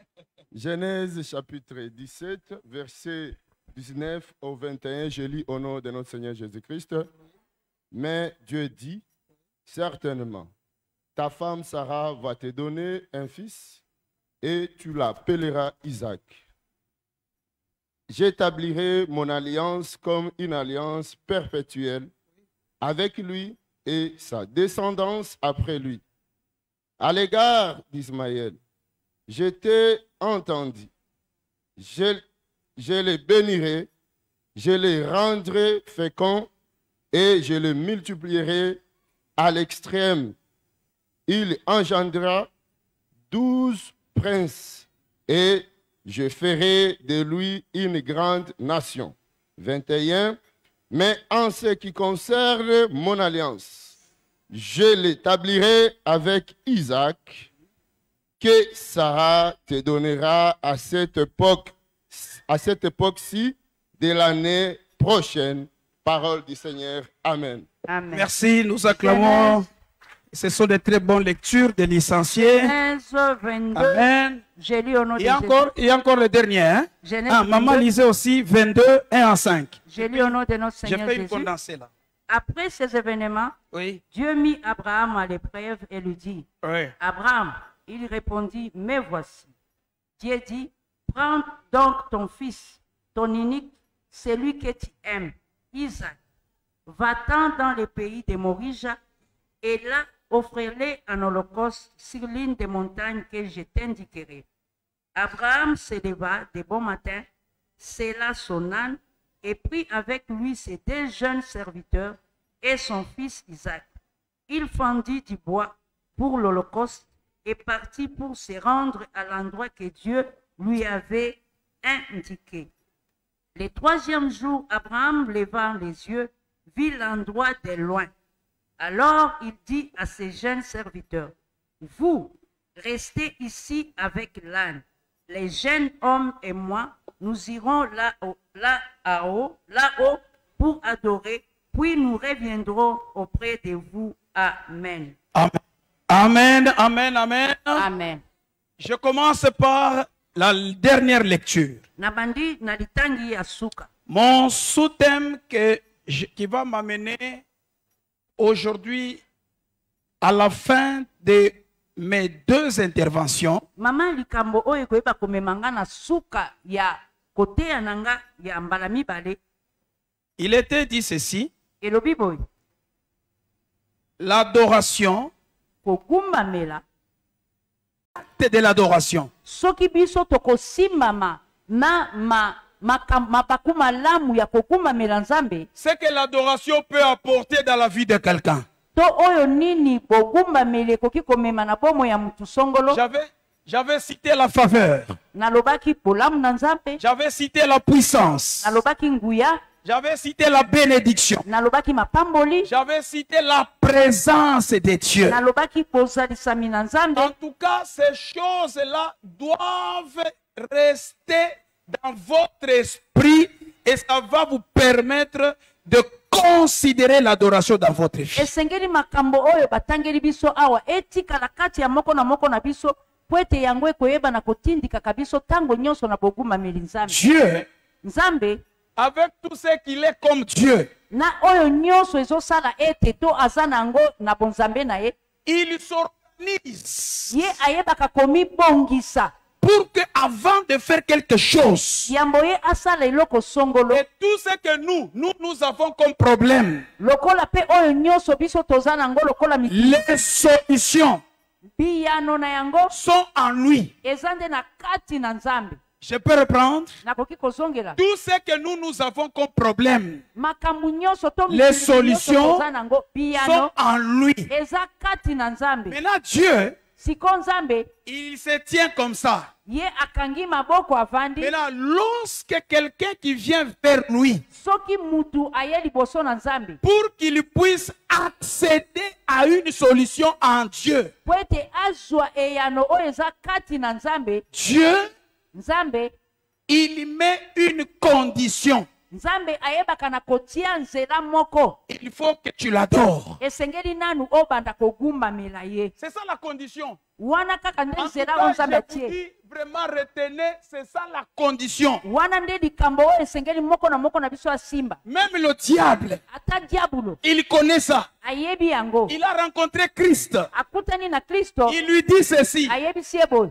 Genèse chapitre 17, verset 19 au 21, je lis au nom de notre Seigneur Jésus-Christ. Mais Dieu dit, certainement, ta femme Sarah va te donner un fils et tu l'appelleras Isaac. J'établirai mon alliance comme une alliance perpétuelle avec lui et sa descendance après lui. À l'égard d'Ismaël, je t'ai entendu. Je les bénirai, je les rendrai féconds et je le multiplierai à l'extrême. Il engendra 12 princes et je ferai de lui une grande nation. 21. Mais en ce qui concerne mon alliance, je l'établirai avec Isaac, que Sarah te donnera à cette époque-ci de l'année prochaine. Parole du Seigneur. Amen. Amen. Merci, nous acclamons. Ce sont de très bonnes lectures des licenciés. Genèse 22. Amen. J'ai lu au nom de Il y a encore le dernier. Hein? Maman lisait aussi 22, 1 à 5. J'ai lu au nom de notre Seigneur J'ai fait une Jésus. condensée là. Après ces événements, Oui. Dieu mit Abraham à l'épreuve et lui dit, Oui. Abraham, il répondit, mais voici. Dieu dit, prends donc ton fils, ton unique, celui que tu aimes, Isaac. Va-t'en dans le pays de Morija et là, offre-le en holocauste sur l'une des montagnes que je t'indiquerai. Abraham se leva de bon matin, scella son âne et prit avec lui ses 2 jeunes serviteurs et son fils Isaac. Il fendit du bois pour l'holocauste et partit pour se rendre à l'endroit que Dieu lui avait indiqué. Le 3e jour, Abraham leva les yeux, vit l'endroit de loin. Alors il dit à ses jeunes serviteurs, vous, restez ici avec l'âne. Les jeunes hommes et moi, nous irons là-haut pour adorer, puis nous reviendrons auprès de vous. Amen. Amen, amen, amen. Amen. Je commence par la dernière lecture. Nabandi nalitangi asuka. Mon sous-thème qui va m'amener aujourd'hui à la fin de mes 2 interventions. Mama likambo oyo koyeba komemanga na suka ya kote ya nanga ya mbala mibale. Il était dit ceci. Elobi boy. L'adoration. Kokumbamela. Acte de l'adoration. Soki biso tokosimbama na ce que l'adoration peut apporter dans la vie de quelqu'un. J'avais cité la faveur. J'avais cité la puissance. J'avais cité la bénédiction. J'avais cité la présence de Dieu. En tout cas, ces choses-là doivent rester dans votre esprit et ça va vous permettre de considérer l'adoration dans votre vie. Dieu, avec tout ce qu'il est comme Dieu, il s'organise pour que avant de faire quelque chose, et tout ce que nous avons comme problème, les solutions sont en lui. Je peux reprendre. Tout ce que nous avons comme problème, les solutions sont en lui. Maintenant, Dieu, il se tient comme ça. Maintenant, lorsque quelqu'un qui vient vers lui, pour qu'il puisse accéder à une solution en Dieu, Dieu, il met une condition. Il faut que tu l'adores. C'est ça la condition. En tout cas, je vous dis, vraiment retenez, c'est ça la condition. Même le diable, il connaît ça. Il a rencontré Christ. Il lui dit ceci: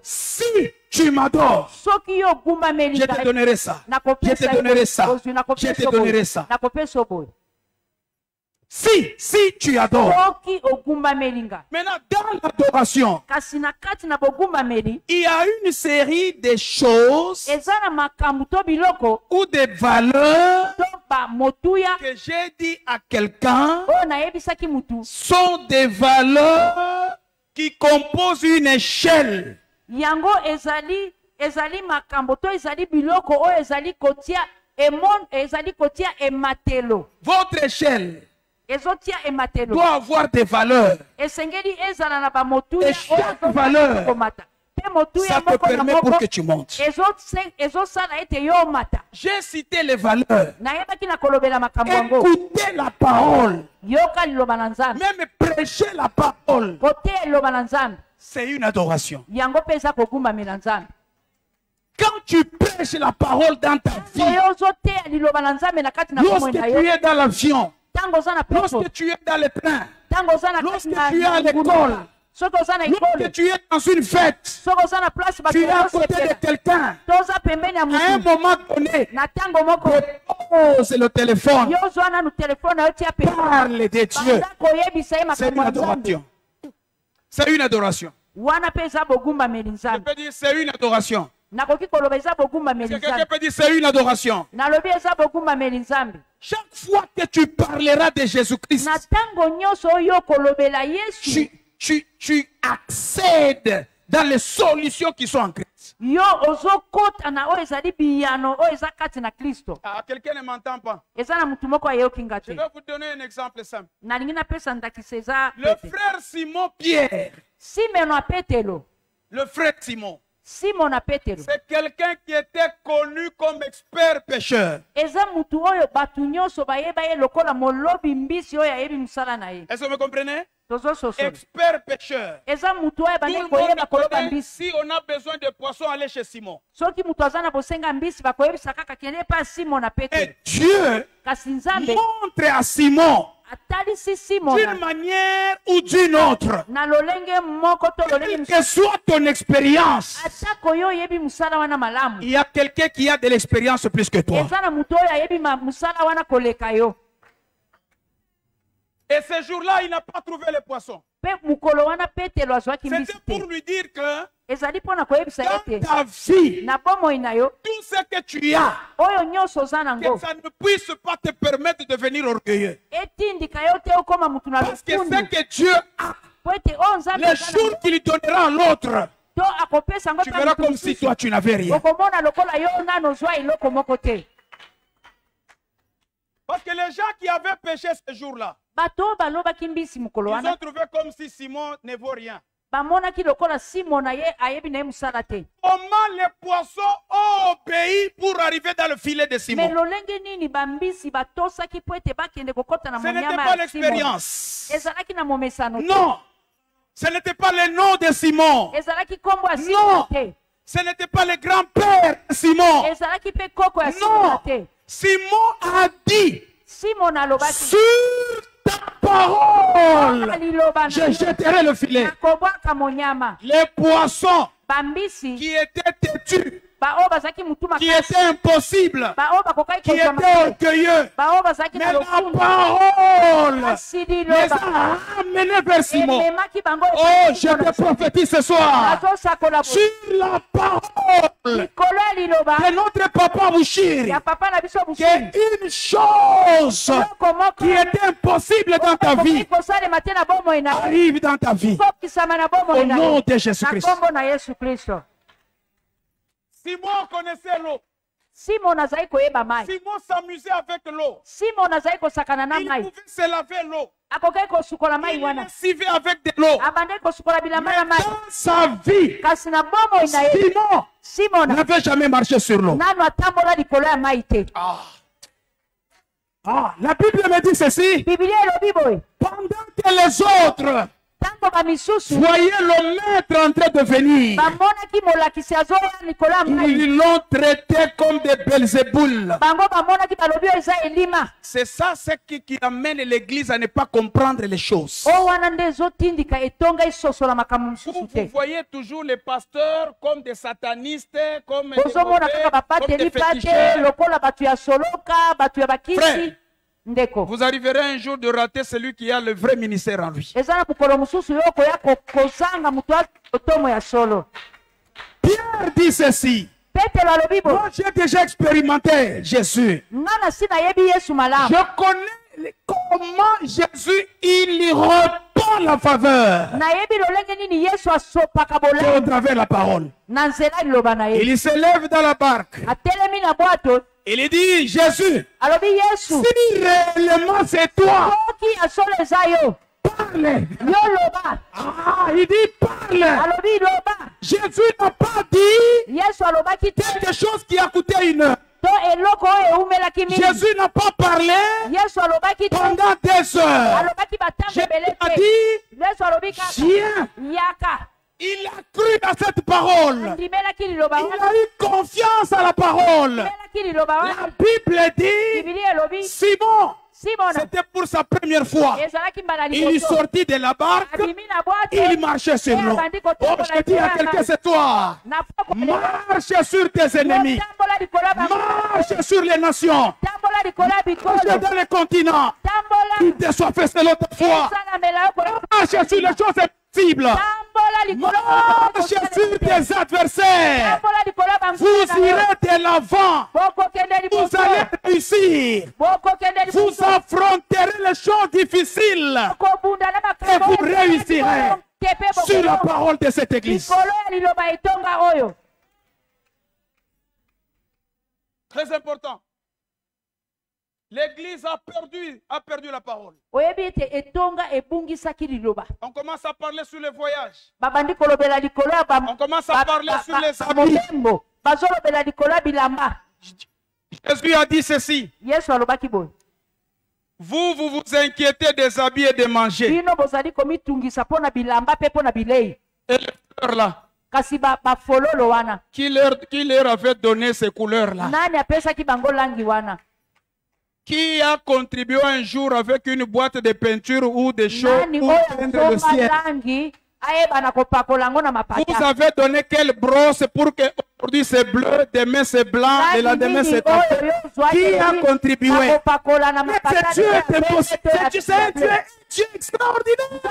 si tu m'adores, je te donnerai ça. Je te donnerai ça. Je te donnerai ça. Si tu adores. Maintenant, dans l'adoration, il y a une série de choses ou des valeurs que j'ai dit à quelqu'un sont des valeurs qui composent une échelle. Votre échelle doit avoir des valeurs. Et chaque valeur, ça te permet pour que tu montes. J'ai cité les valeurs. Écoutez la parole. Même prêcher la parole. C'est une adoration. Quand tu prêches la parole dans ta vie, lorsque tu es dans l'avion, lorsque tu es dans le train, lorsque tu es à l'école, lorsque tu es dans une fête, tu es à côté de quelqu'un, à un moment donné, pose le téléphone, parle de Dieu. C'est une adoration. C'est une adoration. Je peux dire c'est une adoration. Quelqu'un peut dire c'est une adoration. Chaque fois que tu parleras de Jésus-Christ, tu accèdes dans les solutions qui sont en Christ. Ah, quelqu'un ne m'entend pas. Je vais vous donner un exemple simple. Le frère Simon Pierre, le frère Simon, c'est quelqu'un qui était connu comme expert pêcheur. Est-ce que vous me comprenez? Expert pêcheur. Tout le monde connaît, si on a besoin de poissons, aller chez Simon. Et Dieu montre à Simon d'une manière ou d'une autre, quelle que soit ton expérience, il y a quelqu'un qui a de l'expérience plus que toi. Et ce jour-là, il n'a pas trouvé le poisson. C'était pour lui dire que Dans ta vie, tout ce que tu as, que ça ne puisse pas te permettre de devenir orgueilleux. Parce que ce que Dieu a, le jour qu'il donnera à l'autre, tu verras comme si toi tu n'avais rien. Parce que les gens qui avaient péché ce jour-là, ils ont trouvé comme si Simon ne vaut rien. Comment les poissons ont obéi pour arriver dans le filet de Simon? Ce n'était pas l'expérience. Non. Ce n'était pas le nom de Simon. Non. Ce n'était pas le grand-père de Simon. Non. Simon a dit, sur ta parole, je jetterai le filet. Les poissons qui étaient têtus, qui étaient impossibles, qui étaient orgueilleux, mais la parole les a amenés vers Simon. Oh, je te prophétise ce soir, sur la parole de notre papa Bouchiri, qu'une chose qui était impossible dans ta vie arrive dans ta vie. Au nom de Jésus-Christ. Simon connaissait l'eau. Simon s'amusait avec l'eau. Il pouvait se laver l'eau. Il lessivait avec de l'eau. Mais dans sa vie, Simon n'avait jamais marché sur l'eau. La Bible me dit ceci. Pendant que les autres voyez le maître en train de venir, ils l'ont traité comme des Belzéboul. C'est ça ce qui amène l'église à ne pas comprendre les choses. Vous voyez toujours les pasteurs comme des satanistes, comme des féticheurs. Frère, vous arriverez un jour de rater celui qui a le vrai ministère en lui. Pierre dit ceci. Moi j'ai déjà expérimenté Jésus. Je connais comment Jésus il répond la faveur au travers la parole. Il se lève dans la barque. Il dit, Jésus, si réellement c'est toi, parle. Il dit, parle. Jésus n'a pas dit quelque chose qui a coûté une heure. Jésus n'a pas parlé pendant des heures. Jésus a dit, viens. Il a cru à cette parole. Il a eu confiance à la parole. La Bible dit, Simon, c'était pour sa première fois. Il est sorti de la barque, il marchait sur l'eau. Oh, je te dis à quelqu'un, c'est toi. Marche sur tes ennemis. Marche sur les nations. Marche dans les continents. Il te soit fait selon ta foi. Marche sur les choses impossibles. Marche sur tes adversaires. Vous irez de l'avant. Vous allez réussir. Vous affronterez les choses difficiles. Et vous réussirez sur la parole de cette église. Très important. L'église a perdu la parole. On commence à parler sur les voyages. On commence à parler sur les habits. Jésus a dit ceci. Vous vous inquiétez des habits et des manger. Et les fleurs là. Qui leur avait donné ces couleurs-là? Qui a contribué un jour avec une boîte de peinture ou de chaux pour peindre le ciel? Vous avez donné quelle brosse pour que aujourd'hui c'est bleu, demain c'est blanc, et la demain c'est comme ça? Qui a contribué? C'est Dieu, c'est Dieu extraordinaire.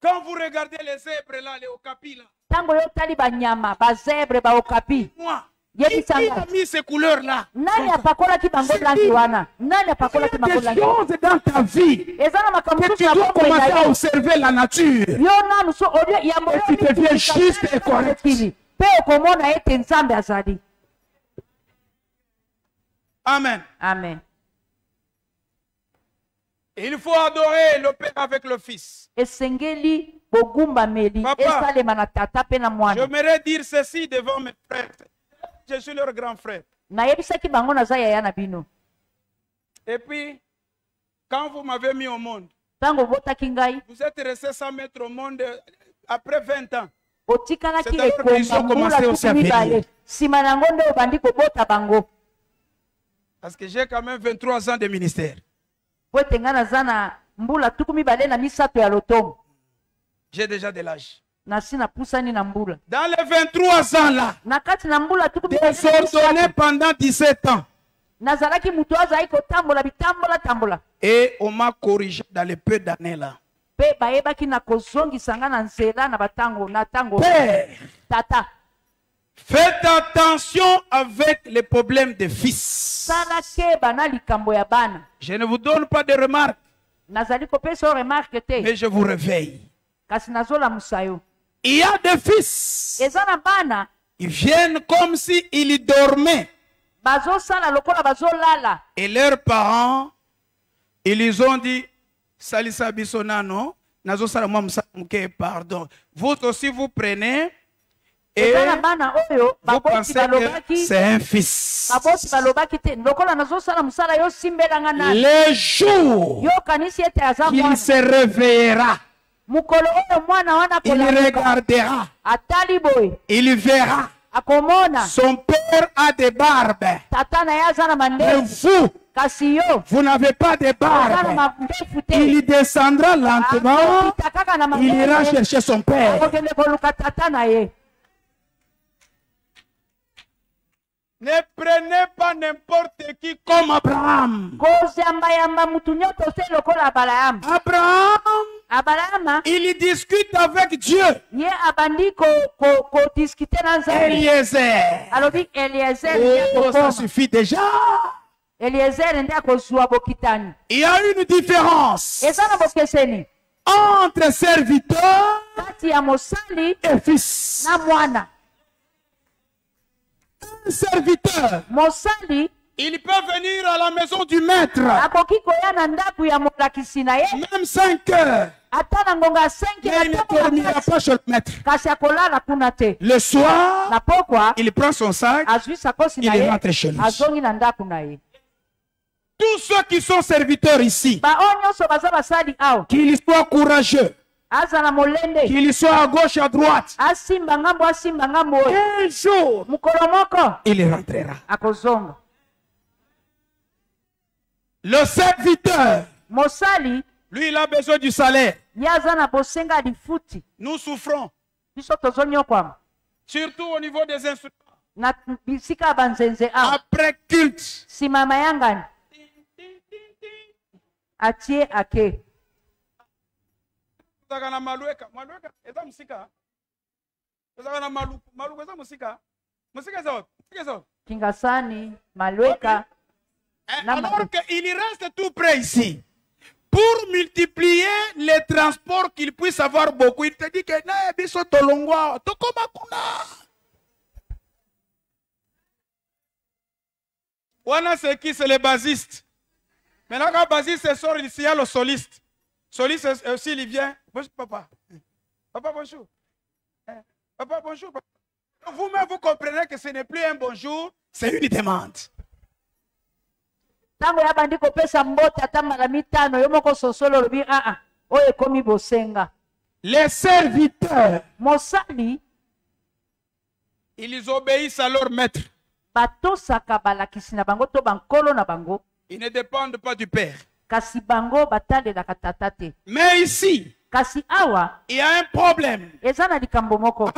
Quand vous regardez les zèbres là, les okapis là. Tango yo tali banyama, ba zèbre, ba okapi. Moi. Yebi Qui a sanga. mis ces couleurs là? Nani apakola ki bango blanchi wana? Nani apakola ki Il y a bango des blanchi? choses dans ta vie Ezana makambo que tu na dois bongo commencer na à yo. observer la nature. Yo nanu so odio yambo Et tu deviens juste et correct. Pe okomona ete nzambe azali. Amen. Amen. Il faut adorer le Père avec le Fils. Esengeli bogumba meli Papa, esalema na tata pe na mwana. J'aimerais dire ceci devant mes frères. Je suis leur grand frère. Nayebisaki bango naza yaya na bino. Et puis, quand vous m'avez mis au monde, Tango botaki ngai vous êtes resté 100 mètres au monde après 20 ans. otikalaki C'est alors qu'ils ont ekomba commencé mbula aussi à tuku mibale. venir. Sima na ngo nde obandi kobota bango. Parce que j'ai quand même 23 ans de ministère. Po ete ngai naza na mbula tuku mibale na misato ya lotomo. J'ai déjà de l'âge. Nasi na pusani na mbula. Dans les 23 ans là, Na kati na mbula tuku mibale na désordonné misato, pendant 17 ans. nazalaki mutu azali kotambola bitambola tambola. Et on m'a corrigé dans les peu d'années là. Pe bayebaki na kozongisa nga na nzela na batango na tango. Père, Tata, faites attention avec les problèmes des fils. sala keba na likambo ya bana. Je ne vous donne pas de remarques, Nazali kopesa yo remarque te. mais je vous réveille. Kasi nazolamusa yo. Il y a des fils, Eza na bana ils viennent comme s'ils dormaient. bazosala lokola bazolala. Et leurs parents, ils les ont dit, Salisa Bisonano, Nazo Salamam Muke, pardon. Vous aussi, vous prenez et Eza na bana oyo vous baboti pensez que balobaki c'est un fils. baboti balobaki te lokola nazosala musala yo simbelanga nani. Le jour Yo kanisi ete aza qu'il mwana. se réveillera, Mukolo oyo mwana wana il kolamuka. regardera, Atali boye il verra. akomona Son père a des barbes. tata na ye aza na Mais mandefu. vous, Kasi yo vous n'avez pas de aza na barbe. mandefu te. Il descendra lentement, Akopita kaka na il ira mandefu. chercher son père. Akokende koluka tata na ye. Ne prenez pas n'importe qui comme Abraham. Kozamba mutu nyoto se lokola Abraham. Abraham, Abraham il discute avec Dieu. ye abandi discuter na nzambe. Eliezer. Alobi Eliezer nde Oh, ça akokoma. suffit déjà. Eliezer nde akozwa bokitani. Il y a une différence Eza na bokeseni entre serviteur kati ya mosali et fils. na mwana. Un serviteur, Mosali il peut venir à la maison du maître, akoki koya na ndako ya molakisi na ye même 5 heures, ata na ngonga 5 mais il ne dormira pas chez le maître. kasi akolala kuna te. Le soir, Na pokwa il prend son sac, azwi sakosi na il ye rentre chez lui. azongi na ndako na ye. Tous ceux qui sont serviteurs ici, Baoyo nyonso baza basali awa qu'ils soient courageux, aza na molende qu'ils soient à gauche, à droite, asimba ngambo oyo. un jour, Mukolo moko il rentrera. akozonga. Le serviteur, Mosali lui, il a besoin du salaire. ye aza na bosenga ya lifuti. Nous souffrons, Biso tozonyokwama surtout au niveau des instruments. na bisika ya banzenze awa Après culte, nsima ya mayangani atie ake tozalaka na malueka eza musika, tozalaka na maluku eza musika, musika eza wapi? Musika eza wapi? kingasani malweka. Alors qu'il reste tout près ici, pour multiplier les transports qu'il puisse avoir beaucoup, il te dit que na biso tolongwa tokoma kuna. Wana c'est qui? C'est le basiste. Maintenant quand le basiste sort ici, il y a le soliste. Soliste aussi il vient. Bonjour papa. Papa bonjour. Papa bonjour. Vous-même vous comprenez que ce n'est plus un bonjour, c'est une demande. Tango ya bandi kopesa mbote ata mara mitano yo moko sosolo lobi oyo ekomi bosenga. Les serviteurs, Mosali ils obéissent à leur maître. batosaka balakisi na bango to bankolo na bango Ils ne dépendent pas du Père. kasi bango batalelaka tata te. Mais ici, Kasi awa il y a un problème. eza na likambo moko.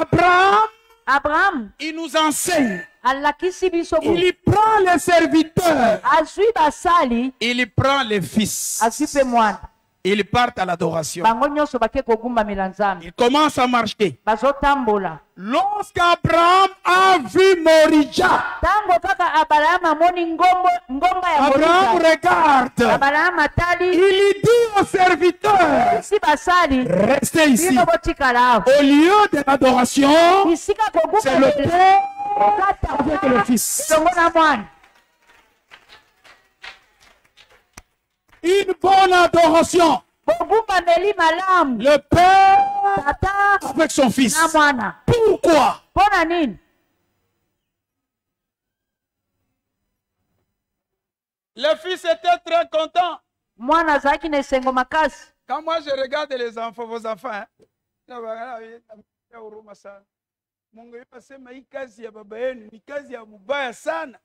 Abraham, il nous enseigne. alakisi biso boye. Il prend les serviteurs. Azwi basali Il prend les fils. azwi mpe mwana. Ils partent à l'adoration. bango nyonso bake kogumbamela Nzambe. Ils commencent à marcher. Bazotambola. Lorsqu'Abraham a vu Morija, Tango kaka Abraham amoni ngonga ya Abraham Morija. regarde. Abraham atali. Il dit aux serviteurs, Si basali. restez ici. Bino botikala. Au lieu de l'adoration, Isika c'est le kogumbamela. Père avec le Fils. Elongo na mwana. Une bonne adoration. Bogumbameli malamu. Le Père Tata avec son Fils. na mwana. Pourquoi? Pona nini? Le Fils était très content. Mwana azalaki na esengo makasi. Quand moi je regarde les enfants, vos enfants, hein, Mungu yasema hii kazi ya baba yenu ni kazi ya mubaya sana.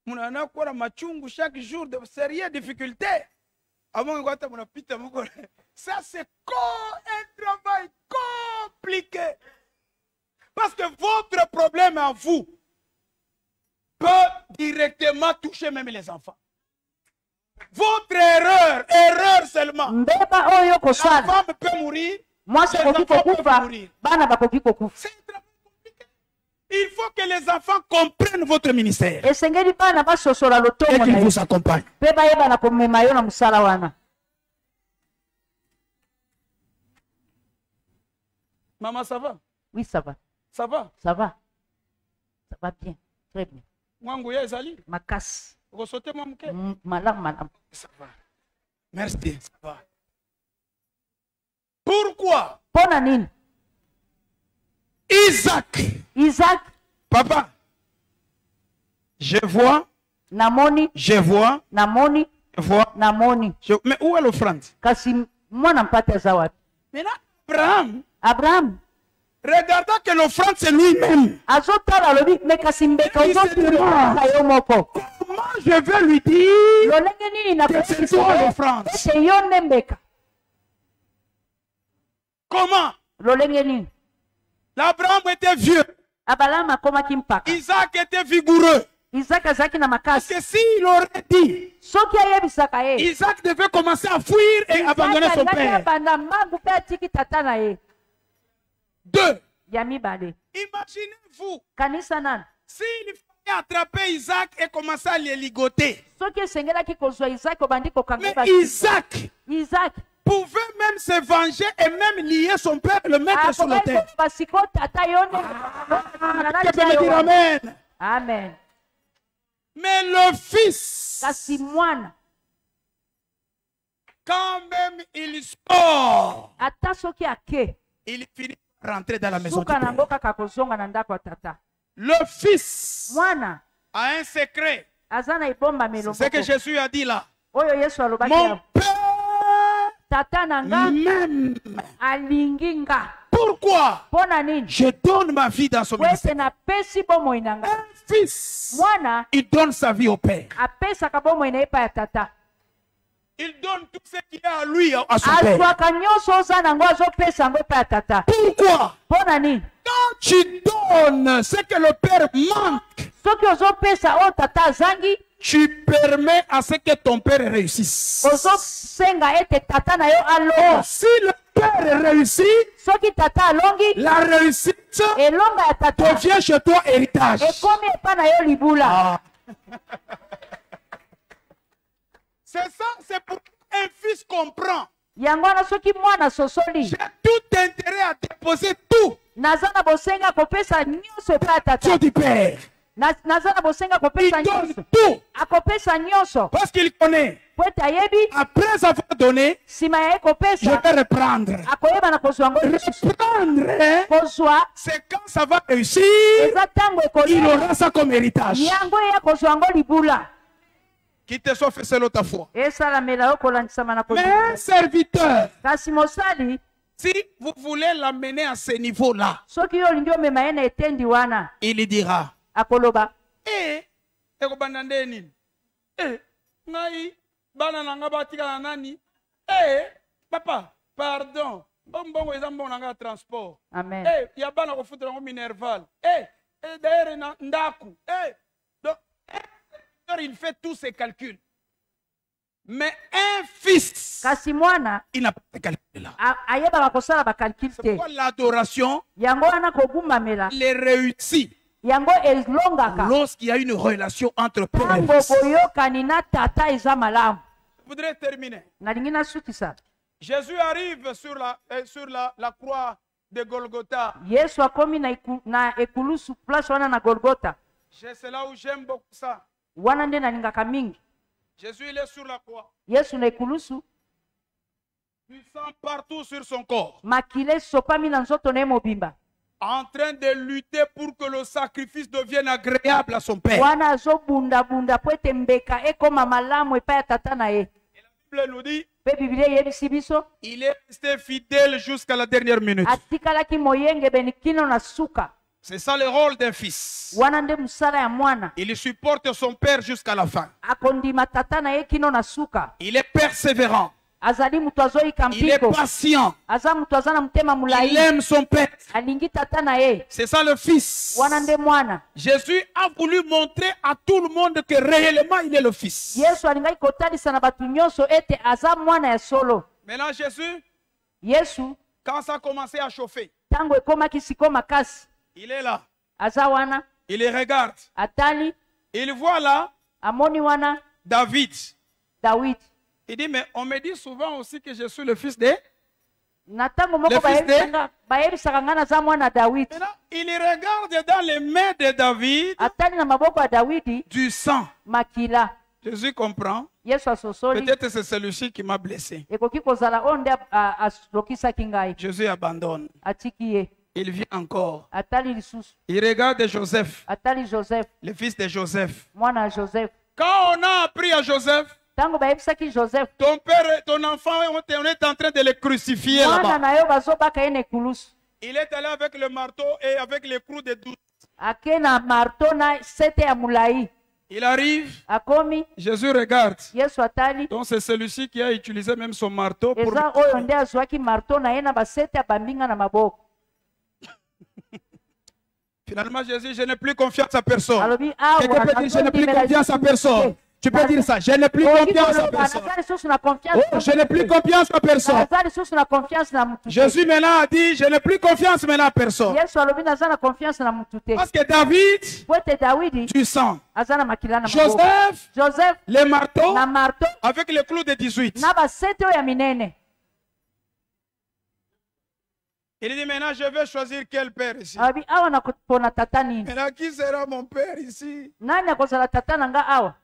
Mnaona kuwa na machungu chaque jour de sérieuses difficultés. Avant que vous n'apite mon ça c'est un travail compliqué. Parce que votre problème en vous peut directement toucher même les enfants. Votre erreur seulement. Mbeba oyo La kosala. femme peut mourir. Mwasi akoki kokufa. Bana bakoki kokufa. C'est un travail compliqué. Il faut que les enfants comprennent votre ministère Esengeli bana basosola et lotongo qu'ils na vous yo. accompagnent. Mpe bayeba na komema yo na mosala wana. Maman, ça va? Oui, ça va. Ça va? Ça va. Ça va bien. Très bien. Moi, Ngouya Ezali, Makasi. vous sautez mon mouquet? Malam. Ça va. Merci, ça va. Pourquoi Pona nini? Isaac, papa, je vois, namoni, namoni, mais où est l'offrande? kasi mwana mpate aza wapi? Maintenant, Abraham regardons que l'offrande c'est lui-même. azotala alobi me kasi mbeka Il se ozoka yo moko. Comment je vais lui dire Lolenge nini que c'est toi l'offrande? ete yo nde mbeka? Comment? Lolenge nini? L'Abraham était vieux. Abraham akomaki mpaka. Isaac était vigoureux. Isaac azalaki na Parce makasi. que s'il aurait dit, Soki ayebisaka ye. Isaac devait commencer à fuir et abandonner son Isaac père. abanda mbangu mpe atiki tata na ye. 2. Ya mibale. Imaginez-vous, Kanisa nani? s'il fallait attraper Isaac et commencer à les ligoter. Soki esengelaki kozwa Isaac obandi kokanga Mais basi. Isaac pouvait même se venger et même lier son père, le mettre sur le terre. basiko tata yo nde. Que peut dire amen? Amen. Mais le fils, Kasi mwana quand même il sort, ata soki ake il finit par rentrer dans la maison du suka nango père. kaka kozonga na ndako ya tata. Le fils Mwana a un secret. aza na ebombamelo C'est ce que moko. Jésus a dit là. Oyo Yesu alobaki Mon ya père tata na nga même. alingi nga. Pourquoi Pona nini? je donne ma vie dans son Po ete ministère? napesi bomoi na nga. Un fils, Mwana il donne sa vie au père. apesaka bomoi na ye pa ya tata. Il donne tout ce qu'il a à lui, à son père. azwaka nyonso oza nango azopesa yango epai ya tata. Pourquoi? Pona nini? Quand tu donnes ce que le père manque, Soki ozopesa oyo tata azangi, tu permets à ce que ton père réussisse. ozosenga ete tata na yo alonga. Si le père réussit, Soki tata alongi, la réussite elonga ya tata devient chez toi héritage. ekomi epai na yo libula. C'est ça, c'est pour un fils comprend. Yango wana soki mwana sosoli, J'ai tout intérêt à déposer tout naza na bosenga kopesa nyonso epai ya tata. sur du père. Naza na bosenga Il kopesa donne nyonso. tout Akopesa nyonso. parce qu'il connaît. Po ete ayebi, Après avoir donné, nsima ya ye je kopesa, vais reprendre. akoyeba na kozwa yango lisusu. Reprendre, Kozwa, c'est quand ça va réussir, eza ntango il ekolia. aura ça comme héritage. Yango eya kozwa yango libula. Qui te soit fait seul ta foi. Esalamela yo kolandisama na Mais kozwa. un serviteur, Kasi mosali, si vous voulez l'amener à ce niveau-là, soki yo olingi omema ye na etendi wana, il dira, akoloba, ekobanda nde nini? Ngai bana nanga batikala nani? Papa, pardon. Mbongo eza mbongo nanga transport. amen. Ya bana kofutela ngo minerval. D'ailleurs na ndaku. Donc il fait tous ses calculs. Mais un fils, kasi mwana il n'a pas de calcul là. ayebaka kosala bakalkile C'est te. pourquoi l'adoration, Yango wana kogumbamela les réussit yango elongaka lorsqu'il y a une relation entre père et ntango fils. boyokani na tata eza malamu. Je voudrais terminer. Nalingi nasukisa. Jésus arrive sur la croix de Golgotha. Yesu akomi na ekulusu place wana na Golgotha. C'est là où j'aime beaucoup ça. Wana nde nalingaka mingi. Jésus, il est sur la croix. Yesu na ekulusu. Puissant partout sur son corps. Makile sopami na nzoto na ye mobimba. En train de lutter pour que le sacrifice devienne agréable à son père. Wana azobunda bunda po ete mbeka ekoma malamu epai ya tata na ye. Et la Bible nous dit, Pe Biblia eyebisi biso. il est resté fidèle jusqu'à la dernière minute. Atikalaki moyengebeni kino na suka. C'est ça le rôle d'un fils. Wana nde musala ya mwana. Il supporte son père jusqu'à la fin. Akondima tata na ye kino na suka. Il est persévérant. Azali mutu azoyika Il est mpiko. patient. Aza mutu aza na mutema Il mulayi. aime son père. Alingi tata na ye. C'est ça le fils. Wana nde mwana. Jésus a voulu montrer à tout le monde que réellement il est le fils. Yesu alingaki kotalisa na batu nyonso ete aza mwana ya solo. Maintenant Jésus, Yesu quand ça a commencé à chauffer, tango ekomaki siko makasi. il est là. Aza wana. Il les regarde. Atali. Il voit là Amoni wana. David. David. Il dit, mais on me dit souvent aussi que je suis le fils de... Na tango moko bayebisaka nga naza mwana David. Maintenant, il regarde dans les mains de David Atali na maboko ya Dawidi du sang. makila. Jésus comprend. Yesu asosoli. Peut-être c'est celui-ci qui m'a blessé. Ekoki kozala oyo nde alokisaki ngai. Jésus abandonne. Atiki ye. Il vient encore. Atali lisusu. Il regarde Joseph, Atali Joseph. le fils de Joseph. Mwana ya Joseph. Quand on a appris à Joseph, Tango bayebisaki Joseph. ton père, ton enfant, on est en train de le crucifier Mwana là-bas. na yo bazobaka ye na ekulusu. Il est allé avec le marteau et avec l'écrou de 12. Ake na marto na sete ya mulayi. Il arrive, Akomi. Jésus regarde. Yesu atali. Donc c'est celui-ci qui a utilisé même son marteau pour... Eza oyo nde azwaki marto na ye na basete ya bambinga na maboko. Finalement, Jésus, je n'ai plus confiance à personne. Alobi awa. Quelqu'un peut dire, je n'ai plus confiance à personne. Tu peux dire ça, je n'ai plus confiance à personne. Oh, je n'ai plus confiance à personne. Jésus maintenant a dit, je n'ai plus confiance maintenant à personne. Parce que David, du sang. Joseph, les marteaux, avec le clou de 18. Il dit maintenant, je vais choisir quel père ici. Maintenant, qui sera mon père ici?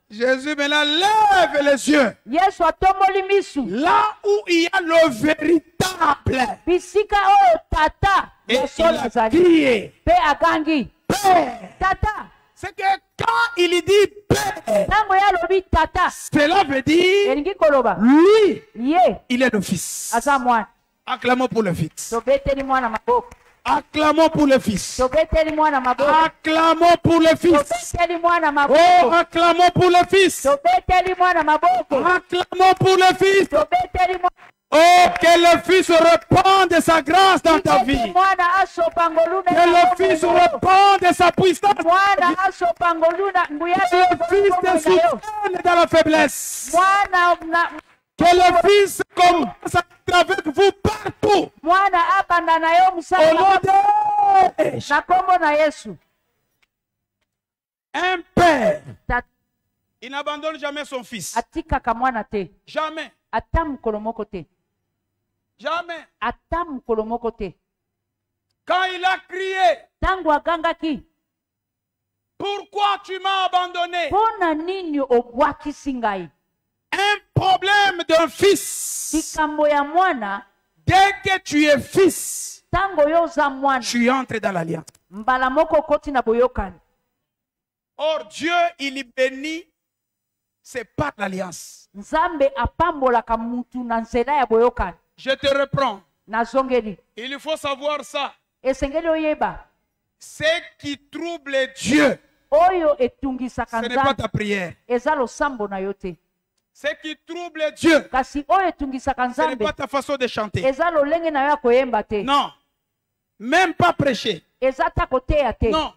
Jésus maintenant lève les yeux. Là où il y a le véritable. Et il a crié. C'est que quand il dit père, cela veut dire lui, il est le fils. Acclamons pour le fils. Acclamons pour le fils. Acclamons pour le fils. Oh, acclamons pour le fils. Acclamons pour le fils. Oh, que le fils répande sa grâce dans ta vie. Que le fils répande sa puissance. Que le fils te soutienne dans la faiblesse. Que le fils commence à être avec vous partout. Au nom de Jésus. Un père, il n'abandonne jamais son fils. Jamais. Jamais. Quand il a crié, pourquoi tu m'as abandonné? Un problème d'un fils. Dès que tu es fils, tu entres dans l'alliance. Or, Dieu, il bénit, c'est pas l'alliance. Je te reprends. Il faut savoir ça. Ce qui trouble Dieu, ce n'est pas ta prière. Ce qui trouble Dieu, ce n'est pas ta façon de chanter. Non. Même pas prêcher. Non.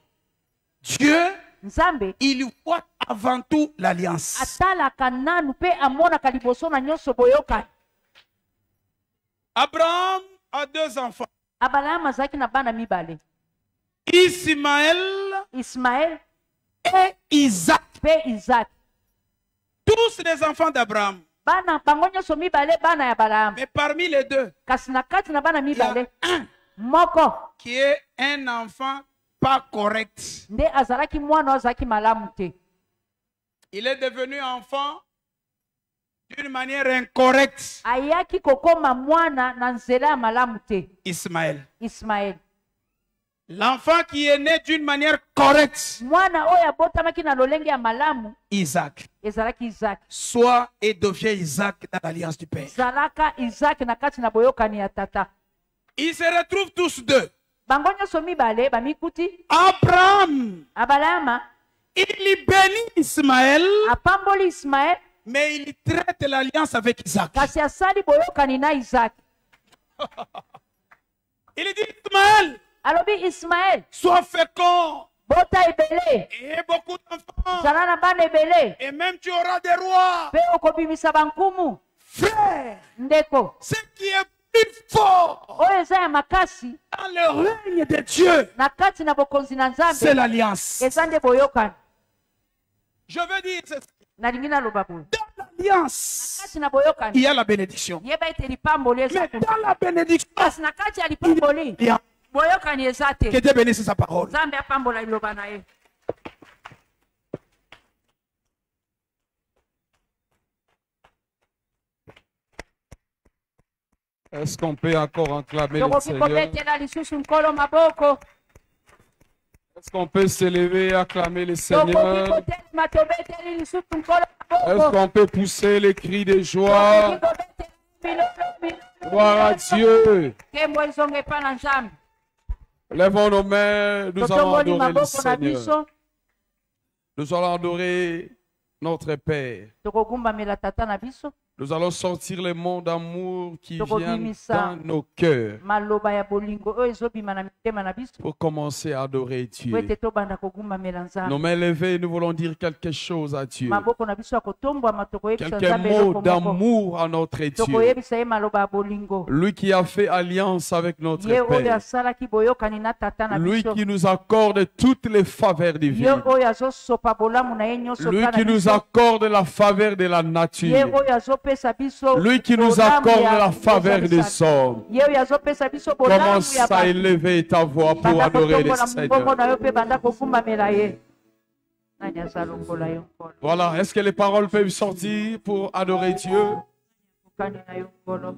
Dieu Nzambe il voit avant tout l'alliance. atalaka nanu pe amonaka liboso na nyonso boyokani. Abraham a 2 enfants. Abraham azalaki na bana mibale. Ismaël et Isaac. Pe Isaac. Tous les enfants d'Abraham. Bana bango nyonso mibale bana ya Abraham. Mais parmi les 2, Kasi na kati na bana il y mibale a un moko qui est un enfant pas correct. nde azalaki mwana azalaki malamu te. Il est devenu enfant d'une manière incorrecte. Ayaki kokoma mwana na nzela ya malamu te. Ismaël. Ismaël. L'enfant qui est né d'une manière correcte. Mwana oyo abotamaki na lolenge ya malamu Isaac. ezalaki Isaac. Soit et devient Isaac dans l'alliance du Père. Zalaka Isaac na kati na boyokani ya tata. Ils se retrouvent tous 2. Bango nyonso mibale bamikuti. Abraham, Abraham il bénit Ismaël, apamboli Ismaël mais il traite l'alliance avec Isaac. kasi asali boyokani na Isaac. Il dit Ismaël, Alobi Ismaël sois fécond bota ebele et beaucoup d'enfants. zala na bana ebele Et même tu auras des rois. pe okobimisa bankumu. Frère, Ndeko ce qui est plus fort oyo eza ya makasi dans le règne de Dieu, na kati na bokonzi na c'est Nzambe l'alliance. eza nde boyokani. Je veux dire, Nalingi naloba boye dans l'alliance, kati na il boyokani y a la bénédiction. yeba ete lipamboli eza Mais kuna. dans la bénédiction, kasi na kati ya lipamboli il y a boyokani eza que te. Dieu bénisse sa parole. Nzambe apambola liloba na ye. Est-ce qu'on peut encore acclamer le Tokoki Seigneur? kobetela lisusu nkolo maboko. Est-ce qu'on peut s'élever et acclamer le Tokoki Seigneur? kotelema tobeteli lisusu nkolo Est-ce maboko. qu'on peut pousser les cris de Tokoki joie? kobetela milolo. Gloire à Dieu. Nkembo ezonga epa na Nzambe. Lèvons nos mains, nous allons Totongoli adorer le maboko na Seigneur. biso. Nous allons adorer notre Père. Tokogumbamela tata na biso. Nous allons sortir les mots d'amour qui Toko viennent bimisa. dans nos cœurs Maloba ya bolingo oyo ezobima na mitema na biso. pour commencer à adorer Po Dieu. ete tobanda kogumbamela Nos Nzambe. mains levées, nous voulons dire quelque chose à Dieu. Maboko na biso ya kotombwama tokoyebisa Quelques Nzambe mots eloko moko. d'amour à notre Dieu. Tokoyebisa ye maloba ya bolingo. Lui qui a fait alliance avec notre Ye oyo Père. asalaki boyokani na tata na Lui biso. qui nous accorde toutes les faveurs Ye divines. oyo azosopa bolamu na ye nyonso Lui kaka qui na nous biso. accorde la faveur de la Ye nature. oyo azopesa biso Lui qui nous bolamu accorde ya la faveur des kozalisa. hommes. Ye oyo azopesa biso bolamu Commence ya à bato. élever ta voix pour Banda adorer le kotombola mbongo na Seigneur. yo mpe banda kofumbamela ye. Nani aza longola yo nkolo? Voilà, est-ce que les paroles peuvent sortir pour adorer Dieu? Kokani na yo nkolo.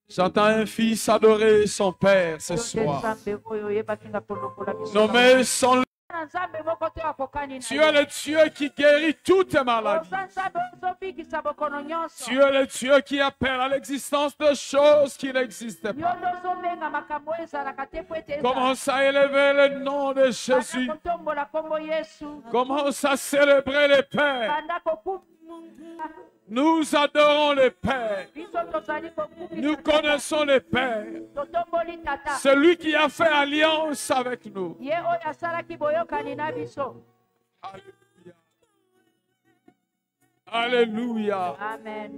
J'entends un fils adorer son Père ce Yo nde soir. Nzambe oyo oyebaki na kolongola biso. Nos mains sont... Na Nzambe moko te akokani Tu na es yo. le Dieu qui guérit toutes les maladies. Oza Nzambe ozobikisa bokono nyonso. Tu es le Dieu qui appelle à l'existence de choses qui n'existent Yo pas. nde ozobenga makambo oyo ezalaka te po ete ezala. Commence à élever le nom de Jésus. Banda kotombola kombo Yesu. Commence à célébrer le Père. Banda kokumba. Nous adorons le Père. Biso tozali kokumisa Nous Tata. connaissons le Père. Totomboli tata. Celui qui a fait alliance avec nous. Ye oyo asalaki boyokani na biso. Alléluia. Amen.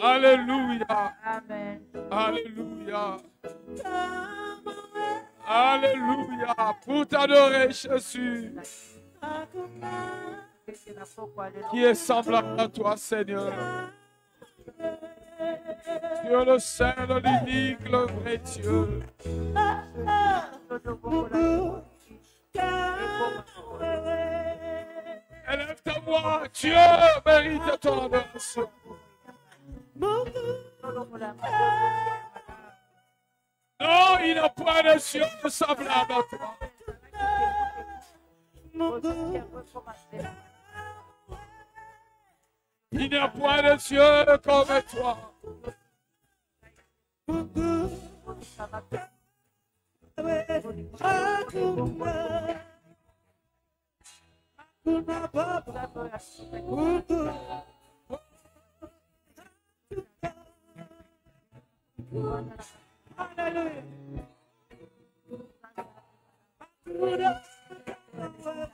Alléluia. Amen. Alléluia. Alléluia. Pour t'adorer, Jésus, qui est semblable à toi, Seigneur. Tu es le Saint, l'unique, le vrai Dieu. Élève ta voix, Dieu mérite ton adoration. Non, il n'y a pas de Dieu semblable à toi. Il n'y a point de Dieu comme toi. Amen.